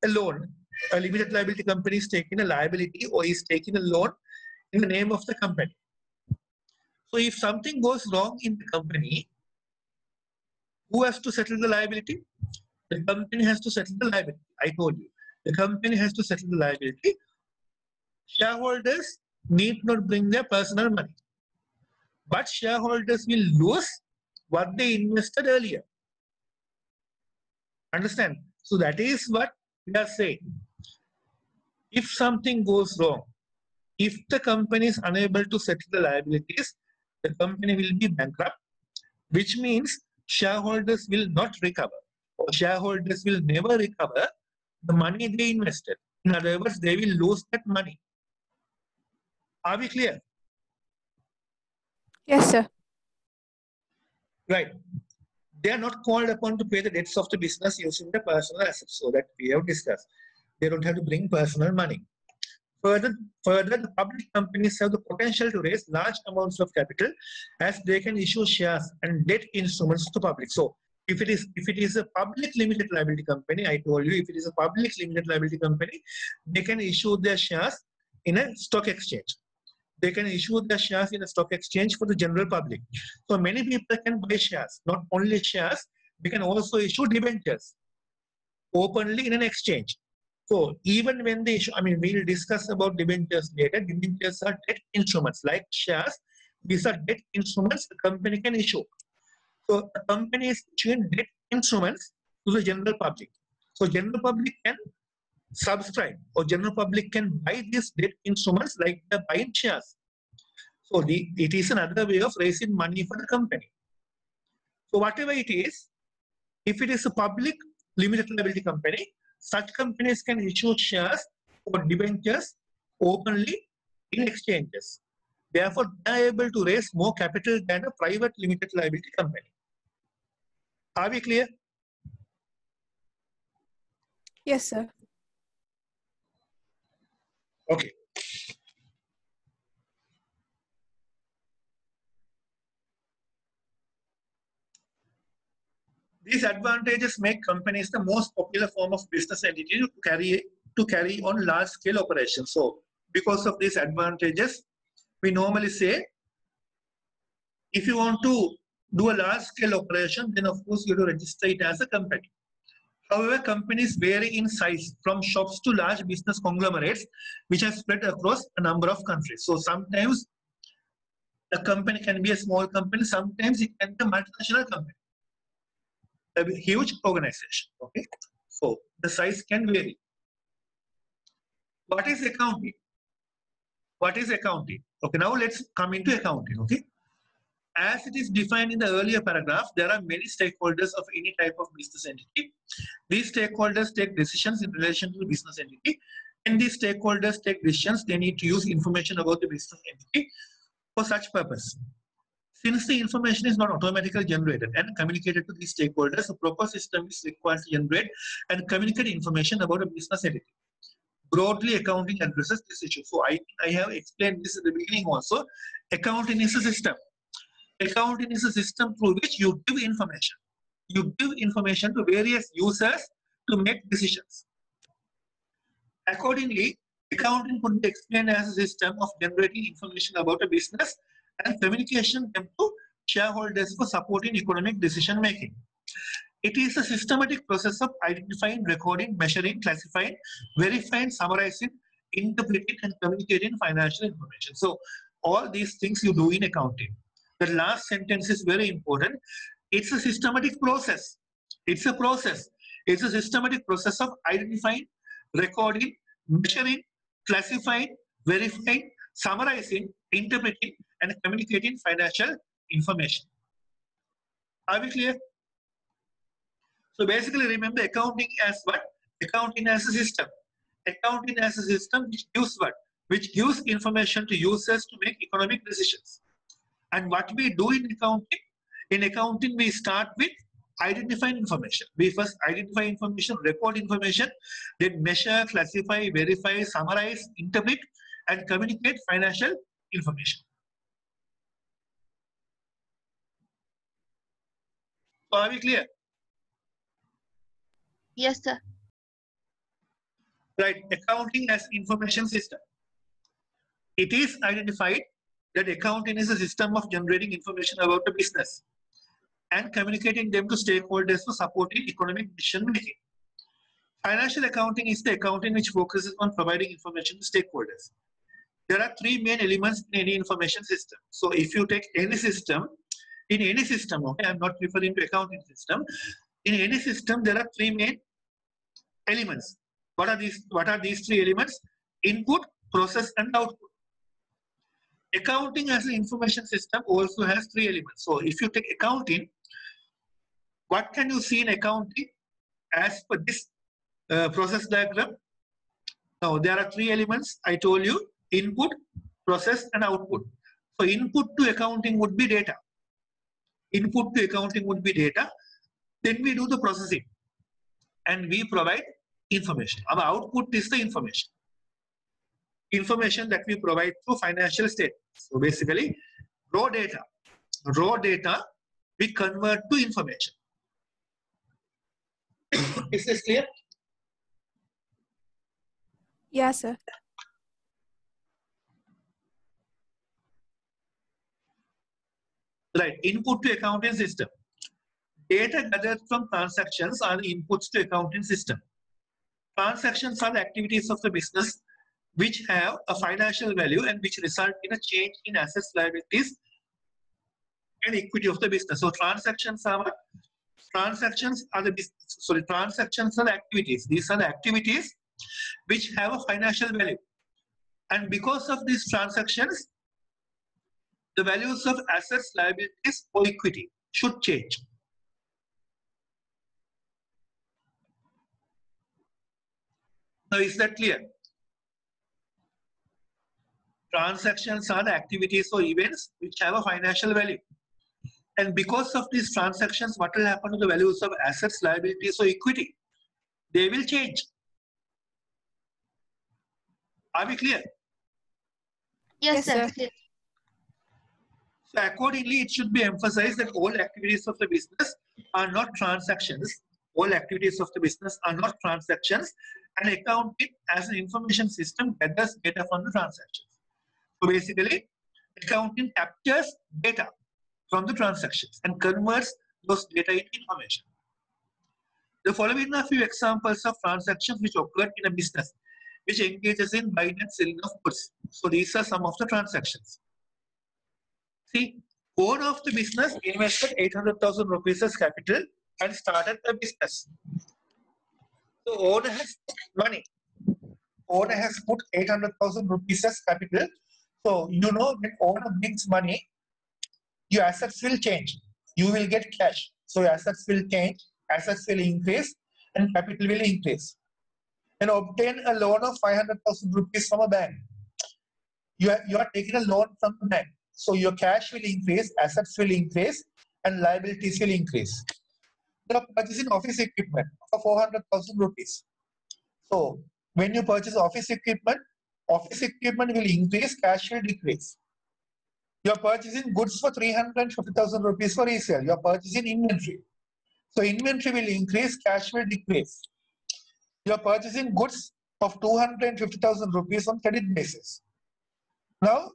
a loan. A limited liability company is taking a liability or is taking a loan in the name of the company. So if something goes wrong in the company, who has to settle the liability? The company has to settle the liability. I told you. The company has to settle the liability. Shareholders need not bring their personal money. But shareholders will lose what they invested earlier. Understand? So that is what we are saying. If something goes wrong, if the company is unable to settle the liabilities, the company will be bankrupt, which means shareholders will not recover, or shareholders will never recover the money they invested. In other words, they will lose that money. Are we clear? Yes, sir. Right. They are not called upon to pay the debts of the business using the personal assets, so that we have discussed. They don't have to bring personal money. Further, the public companies have the potential to raise large amounts of capital as they can issue shares and debt instruments to the public. So if it is a public limited liability company, I told you, if it is a public limited liability company, they can issue their shares in a stock exchange. They can issue their shares in a stock exchange for the general public. So many people can buy shares, not only shares, they can also issue debentures openly in an exchange. So even when they issue, I mean, we'll discuss about debentures later. Debentures are debt instruments like shares. These are debt instruments the company can issue. So the company is issuing debt instruments to the general public. So general public can subscribe or general public can buy these debt instruments like they're buying shares. So it is another way of raising money for the company. So whatever it is, if it is a public limited liability company, such companies can issue shares or debentures openly in exchanges. Therefore, they are able to raise more capital than a private limited liability company. Are we clear? Yes, sir. Okay. These advantages make companies the most popular form of business entity to carry on large-scale operations. So, because of these advantages, we normally say, if you want to do a large-scale operation, then of course you have to register it as a company. However, companies vary in size from shops to large business conglomerates, which are spread across a number of countries. So sometimes a company can be a small company, sometimes it can be a multinational company, a huge organization. Okay, so the size can vary. What is accounting? What is accounting? Okay, now let's come into accounting. Okay, as it is defined in the earlier paragraph, there are many stakeholders of any type of business entity. These stakeholders take decisions in relation to the business entity. And these stakeholders take decisions, they need to use information about the business entity for such purpose. Since the information is not automatically generated and communicated to these stakeholders, a proper system is required to generate and communicate information about a business entity. Broadly, accounting addresses this issue. So I have explained this at the beginning also. Accounting is a system. Accounting is a system through which you give information. You give information to various users to make decisions. Accordingly, accounting could be explained as a system of generating information about a business and communication them to shareholders for supporting economic decision making. It is a systematic process of identifying, recording, measuring, classifying, verifying, summarizing, interpreting, and communicating financial information. So all these things you do in accounting. The last sentence is very important. It's a systematic process. It's a process. It's a systematic process of identifying, recording, measuring, classifying, verifying, summarizing, interpreting, and communicating financial information. Are we clear? So basically remember accounting as what? Accounting as a system. Accounting as a system which gives what? Which gives information to users to make economic decisions. And what we do in accounting we start with identifying information. We first identify information, record information, then measure, classify, verify, summarize, interpret, and communicate financial information. So are we clear? Yes, sir. Right, accounting as information system. It is identified that accounting is a system of generating information about the business and communicating them to stakeholders for supporting economic decision making. Financial accounting is the accounting which focuses on providing information to stakeholders. There are three main elements in any information system. So if you take any system, in any system, okay, I'm not referring to accounting system. In any system, there are three main elements. What are these three elements? Input, process, and output. Accounting as an information system also has three elements. So if you take accounting, what can you see in accounting as per this process diagram? Now there are three elements I told you: input, process, and output. So input to accounting would be data. Input to accounting would be data. Then we do the processing and we provide information. Our output is the information. Information that we provide through financial statements. So basically, raw data we convert to information. Is this clear? Yes, sir. Right, input to accounting system. Data gathered from transactions are the inputs to accounting system. Transactions are the activities of the business which have a financial value and which result in a change in assets, liabilities, and equity of the business. So transactions are what? Transactions are the business. Sorry, transactions are the activities. These are the activities which have a financial value. And because of these transactions, the values of assets, liabilities, or equity should change. Now, is that clear? Transactions are the activities or events which have a financial value. And because of these transactions, what will happen to the values of assets, liabilities, or equity? They will change. Are we clear? Yes, Yes, sir. sir. So accordingly, it should be emphasized that all activities of the business are not transactions. All activities of the business are not transactions, and accounting as an information system gathers data from the transactions. So basically, accounting captures data from the transactions and converts those data into information. The following are a few examples of transactions which occurred in a business which engages in buying and selling of goods. So these are some of the transactions. See, owner of the business invested 800,000 rupees as capital and started a business. So owner has money. Owner has put 800,000 rupees as capital. So you know when owner brings money, your assets will change. You will get cash. So your assets will change, assets will increase, and capital will increase. And obtain a loan of 500,000 rupees from a bank. You are taking a loan from the bank. So your cash will increase, assets will increase, and liabilities will increase. You are purchasing office equipment for 400,000 rupees. So when you purchase office equipment will increase, cash will decrease. You are purchasing goods for 350,000 rupees for resale. You are purchasing inventory. So inventory will increase, cash will decrease. You are purchasing goods of 250,000 rupees on credit basis. Now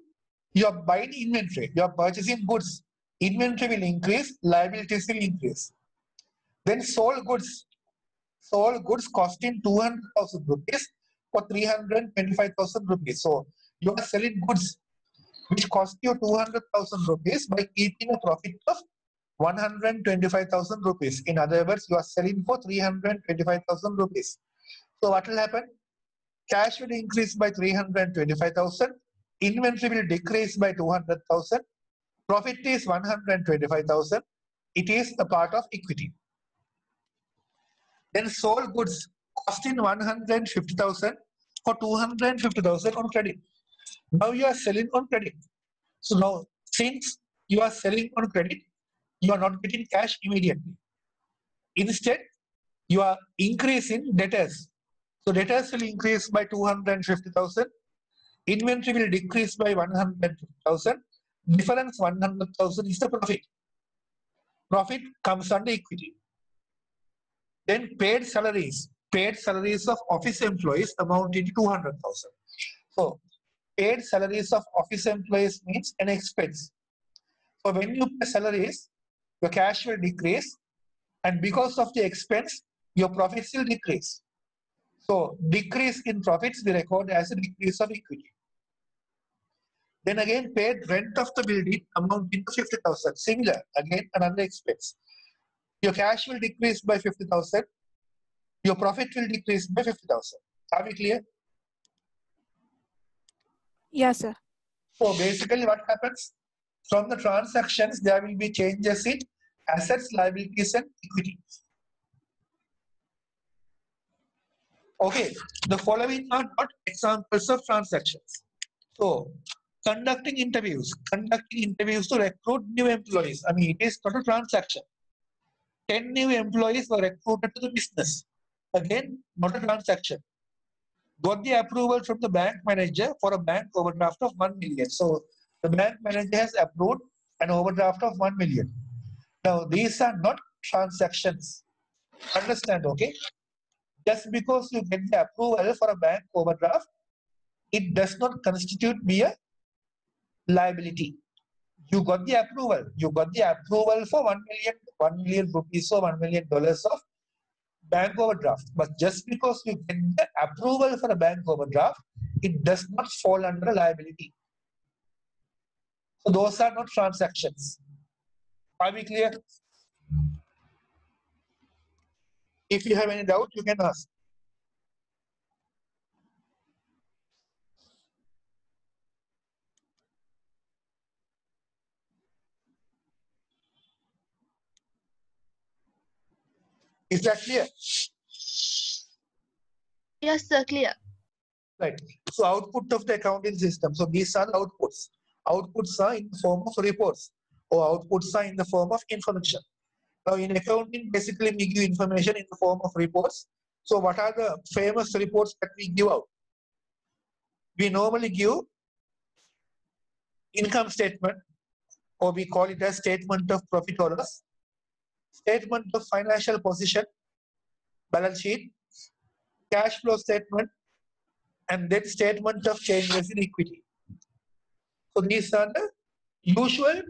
you are buying inventory. You are purchasing goods. Inventory will increase, liabilities will increase. Then sold goods. Sold goods costing 200,000 rupees for 325,000 rupees. So you are selling goods which cost you 200,000 rupees by keeping a profit of 125,000 rupees. In other words, you are selling for 325,000 rupees. So what will happen? Cash will increase by 325,000. Inventory will decrease by 200,000. Profit is 125,000. It is a part of equity. Then sold goods costing 150,000 for 250,000 on credit. Now you are selling on credit. So now since you are selling on credit, you are not getting cash immediately. Instead, you are increasing debtors. So debtors will increase by 250,000. Inventory will decrease by 150,000. Difference 100,000 is the profit. Profit comes under equity. Then paid salaries. Paid salaries of office employees amounting to 200,000. So paid salaries of office employees means an expense. So when you pay salaries, your cash will decrease, and because of the expense, your profits will decrease. So decrease in profits we record as a decrease of equity. Then again paid rent of the building amounting to 50,000. Similar, again another expense. Your cash will decrease by 50,000. Your profit will decrease by 50,000. Are we clear? Yes, sir. So basically what happens? From the transactions, there will be changes in assets, liabilities, and equity. Okay, the following are not examples of transactions. So, conducting interviews to recruit new employees. I mean, it is not a transaction. 10 new employees were recruited to the business. Again, not a transaction. Got the approval from the bank manager for a bank overdraft of 1 million. So, the bank manager has approved an overdraft of 1 million. Now, these are not transactions. Understand, okay? Just because you get the approval for a bank overdraft, it does not constitute be a liability. You got the approval. You got the approval for 1 million rupees or $1 million of bank overdraft. But just because you get the approval for a bank overdraft, it does not fall under a liability. So those are not transactions. Are we clear? If you have any doubt, you can ask. Is that clear? Yes, sir, clear. Right. So output of the accounting system. So these are the outputs. Outputs are in the form of reports, or outputs are in the form of information. Now in accounting, basically we give information in the form of reports. So what are the famous reports that we give out? We normally give income statement, or we call it as statement of profit or loss, statement of financial position, balance sheet, cash flow statement, and then statement of changes in equity. So these are the usual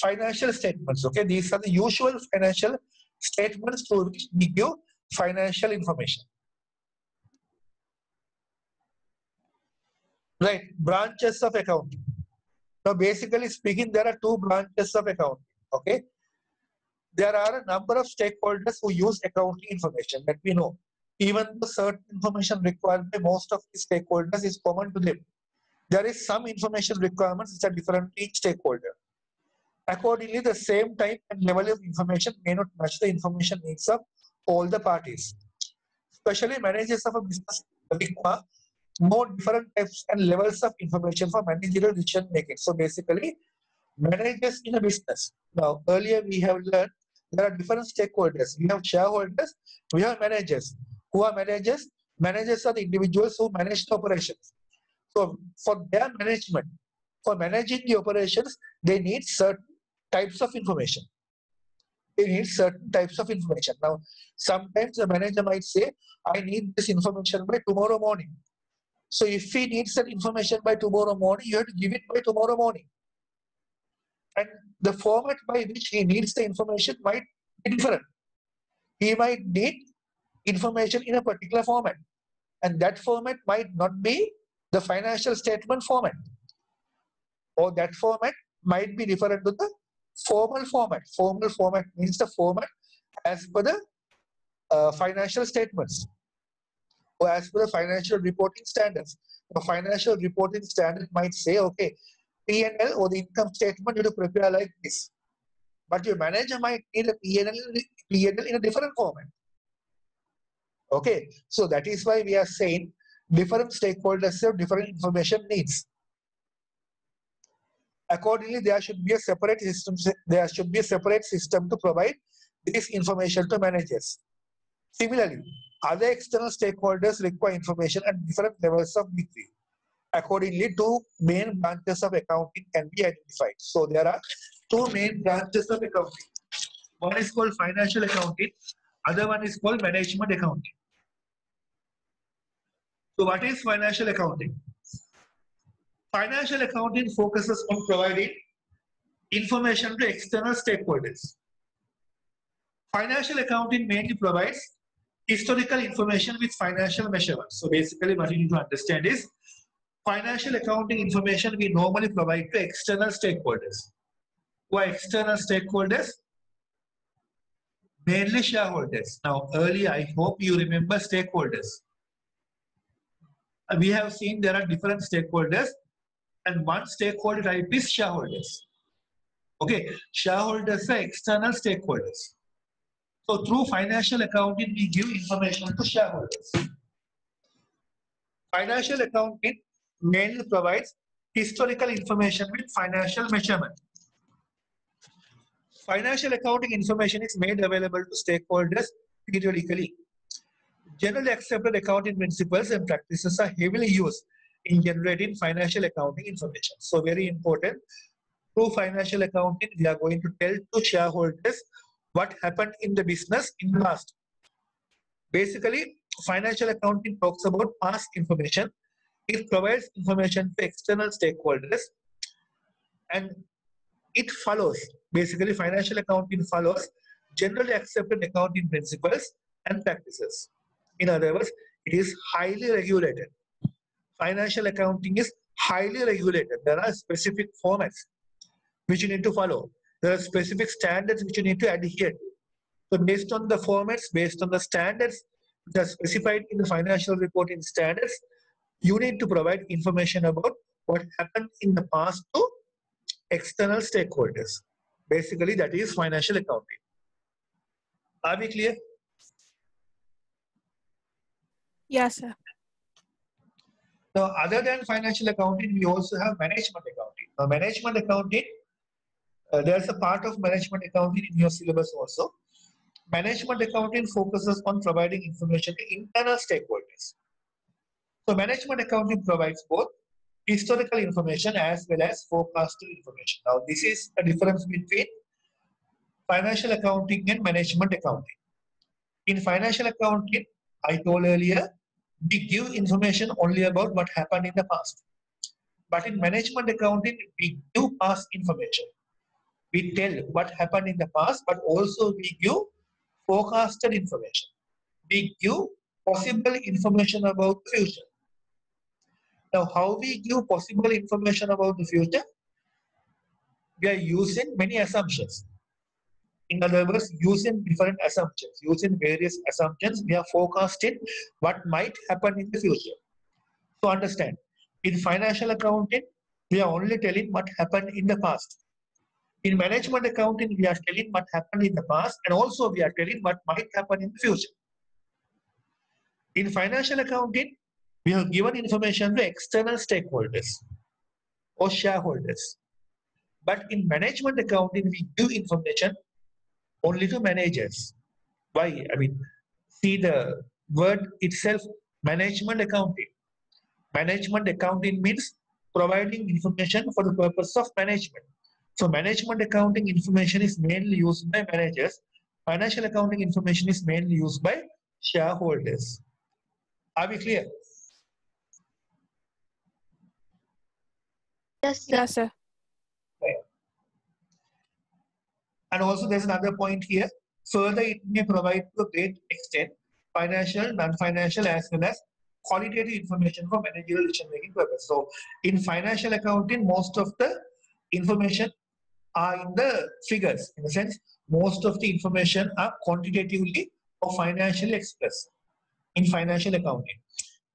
financial statements. Okay, these are the usual financial statements to which we give financial information. Right, branches of accounting. Now, basically speaking, there are two branches of accounting. Okay, there are a number of stakeholders who use accounting information that we know. Even though certain information required by most of the stakeholders is common to them, there is some information requirements which are different to each stakeholder. Accordingly, the same type and level of information may not match the information needs of all the parties. Especially managers of a business require more different types and levels of information for managerial decision making. So basically, managers in a business. Now, earlier we have learned there are different stakeholders. We have shareholders, we have managers. Who are managers? Managers are the individuals who manage the operations. So for their management, for managing the operations, they need certain types of information. They need certain types of information. Now, sometimes the manager might say, I need this information by tomorrow morning. So if he needs that information by tomorrow morning, you have to give it by tomorrow morning. And the format by which he needs the information might be different. He might need information in a particular format, and that format might not be the financial statement format, or that format might be different to the formal format. Formal format means the format as per the financial statements, or as per the financial reporting standards. The financial reporting standard might say, okay, P&L or the income statement you to prepare like this. But your manager might need a P&L in a different format. Okay, so that is why we are saying different stakeholders have different information needs. Accordingly, there should be a separate system. There should be a separate system to provide this information to managers. Similarly, other external stakeholders require information at different levels of degree. Accordingly, two main branches of accounting can be identified. So there are two main branches of accounting. One is called financial accounting, other one is called management accounting. So what is financial accounting? Financial accounting focuses on providing information to external stakeholders. Financial accounting mainly provides historical information with financial measurements. So basically what you need to understand is financial accounting information we normally provide to external stakeholders. Who are external stakeholders? Mainly shareholders. Now earlier, I hope you remember stakeholders. We have seen there are different stakeholders, and one stakeholder type is shareholders. Okay, shareholders are external stakeholders. So through financial accounting, we give information to shareholders. Financial accounting mainly provides historical information with financial measurement. Financial accounting information is made available to stakeholders periodically. Generally accepted accounting principles and practices are heavily used in generating financial accounting information. So very important, through financial accounting, we are going to tell to shareholders what happened in the business in the past. Basically, financial accounting talks about past information. It provides information to external stakeholders, and it follows, basically financial accounting follows generally accepted accounting principles and practices. In other words, it is highly regulated. Financial accounting is highly regulated. There are specific formats which you need to follow. There are specific standards which you need to adhere to. So based on the formats, based on the standards which are specified in the financial reporting standards, you need to provide information about what happened in the past to external stakeholders. Basically, that is financial accounting. Are we clear? Yes, sir. Now, other than financial accounting, we also have management accounting. Now, management accounting, there's a part of management accounting in your syllabus also. Management accounting focuses on providing information to internal stakeholders. So, management accounting provides both historical information as well as forecasted information. Now, this is a difference between financial accounting and management accounting. In financial accounting, I told earlier, we give information only about what happened in the past. But in management accounting, we give past information. We tell what happened in the past, but also we give forecasted information. we give possible information about the future. Now, how we give possible information about the future? We are using many assumptions. In other words, using different assumptions, using various assumptions, we are forecasting what might happen in the future. So understand, in financial accounting, we are only telling what happened in the past. In management accounting, we are telling what happened in the past, and also we are telling what might happen in the future. In financial accounting, we have given information to external stakeholders or shareholders. But in management accounting, we give information only to managers. Why? I mean, see the word itself, management accounting. Management accounting means providing information for the purpose of management. So management accounting information is mainly used by managers. Financial accounting information is mainly used by shareholders. Are we clear? Yes, sir. Yes, sir. Right. And also there's another point here. Further, it may provide to a great extent financial, non-financial, as well as qualitative information for managerial decision-making purpose. So in financial accounting, most of the information are in the figures. In a sense, most of the information are quantitatively or financially expressed in financial accounting.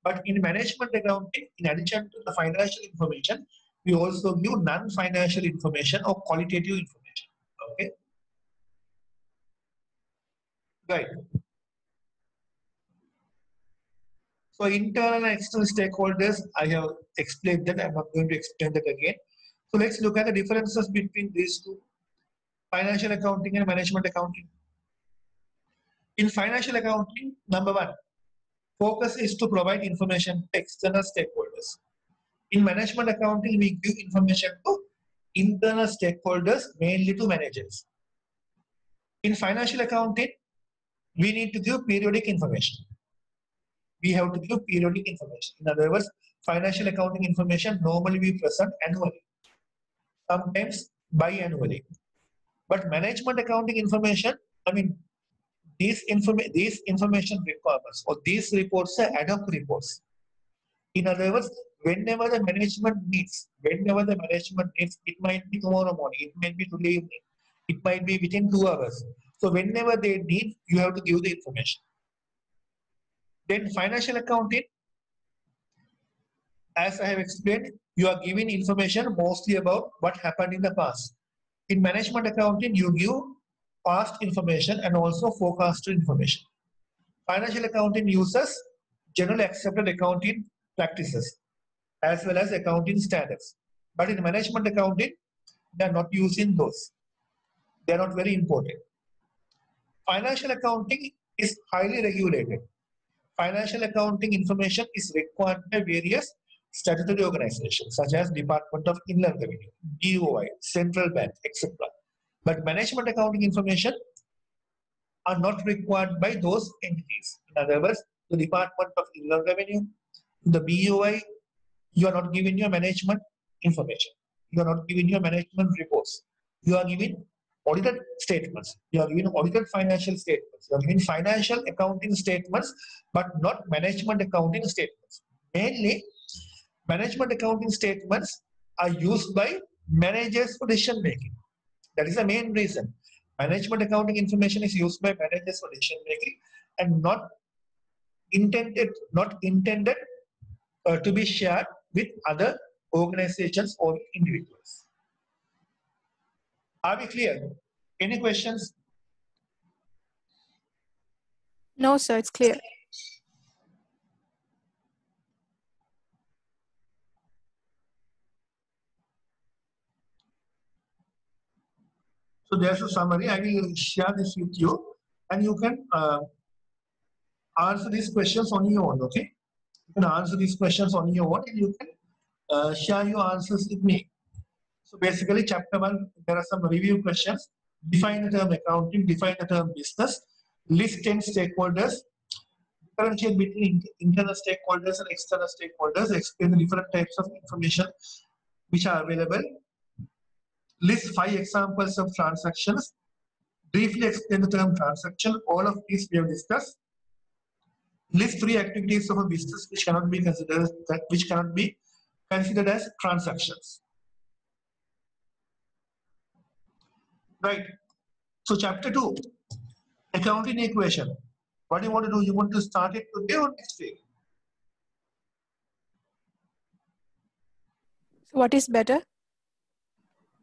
But in management accounting, in addition to the financial information, we also give non-financial information or qualitative information. Okay. Right. So internal and external stakeholders, I have explained that. I'm not going to explain that again. So let's look at the differences between these two, financial accounting and management accounting. In financial accounting, number one, focus is to provide information to external stakeholders. In management accounting, we give information to internal stakeholders, mainly to managers. In financial accounting, we need to give periodic information. We have to give periodic information. In other words, financial accounting information normally we present annually, sometimes biannually. But management accounting information, I mean, these information requirements or these reports are ad hoc reports. In other words, whenever the management needs, it might be tomorrow morning, it might be today evening, it might be within 2 hours. So whenever they need, you have to give the information. Then financial accounting, as I have explained, you are giving information mostly about what happened in the past. In management accounting, you give past information and also forecasted information. Financial accounting uses general accepted accounting practices as well as accounting standards. But in management accounting, they are not using those. They are not very important. Financial accounting is highly regulated. Financial accounting information is required by various statutory organizations such as Department of Inland Revenue, DOI, Central Bank, etc. But management accounting information are not required by those entities. In other words, the Department of Inland Revenue, the BOI, you are not giving your management information. You are not giving your management reports. You are giving audited statements. You are giving audited financial statements. You are giving financial accounting statements, but not management accounting statements. Mainly, management accounting statements are used by managers for decision making. That is the main reason. Management accounting information is used by managers for decision making and not intended to be shared with other organizations or individuals. Are we clear? Any questions? No, sir, it's clear. So there's a summary. I will share this with you and you can answer these questions on your own, okay? You can answer these questions on your own and you can share your answers with me. So basically, chapter 1, there are some review questions. Define the term accounting, define the term business, list 10 stakeholders, differentiate between internal stakeholders and external stakeholders, explain the different types of information which are available, list 5 examples of transactions, briefly explain the term transaction. All of these we have discussed. List 3 activities of a business which cannot be considered as transactions. Right. So chapter 2, accounting equation. What do you want to do? You want to start it today or next week? What is better?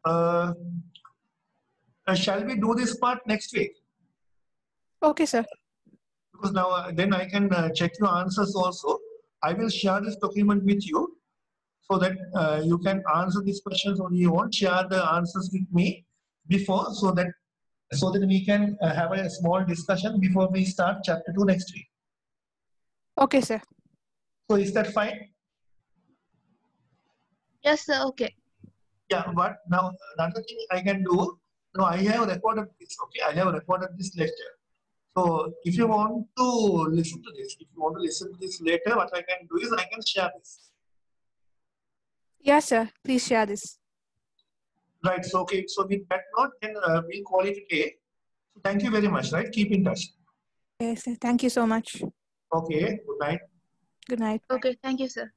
Shall we do this part next week? Okay, sir. Because now then I can check your answers also. I will share this document with you so that you can answer these questions, or you won't share the answers with me before, so that we can have a small discussion before we start chapter 2 next week. Okay, sir. So is that fine? Yes, sir. Okay. Yeah, but now another thing I can do, now I have recorded this, okay? I have recorded this lecture. So if you want to listen to this, later, what I can do is I can share this. Yes, sir. Please share this. Right, so okay, so with that note, then we'll call it a day. So thank you very much, right? Keep in touch. Yes, sir. Thank you so much. Okay, good night. Good night. Okay. Thank you, sir.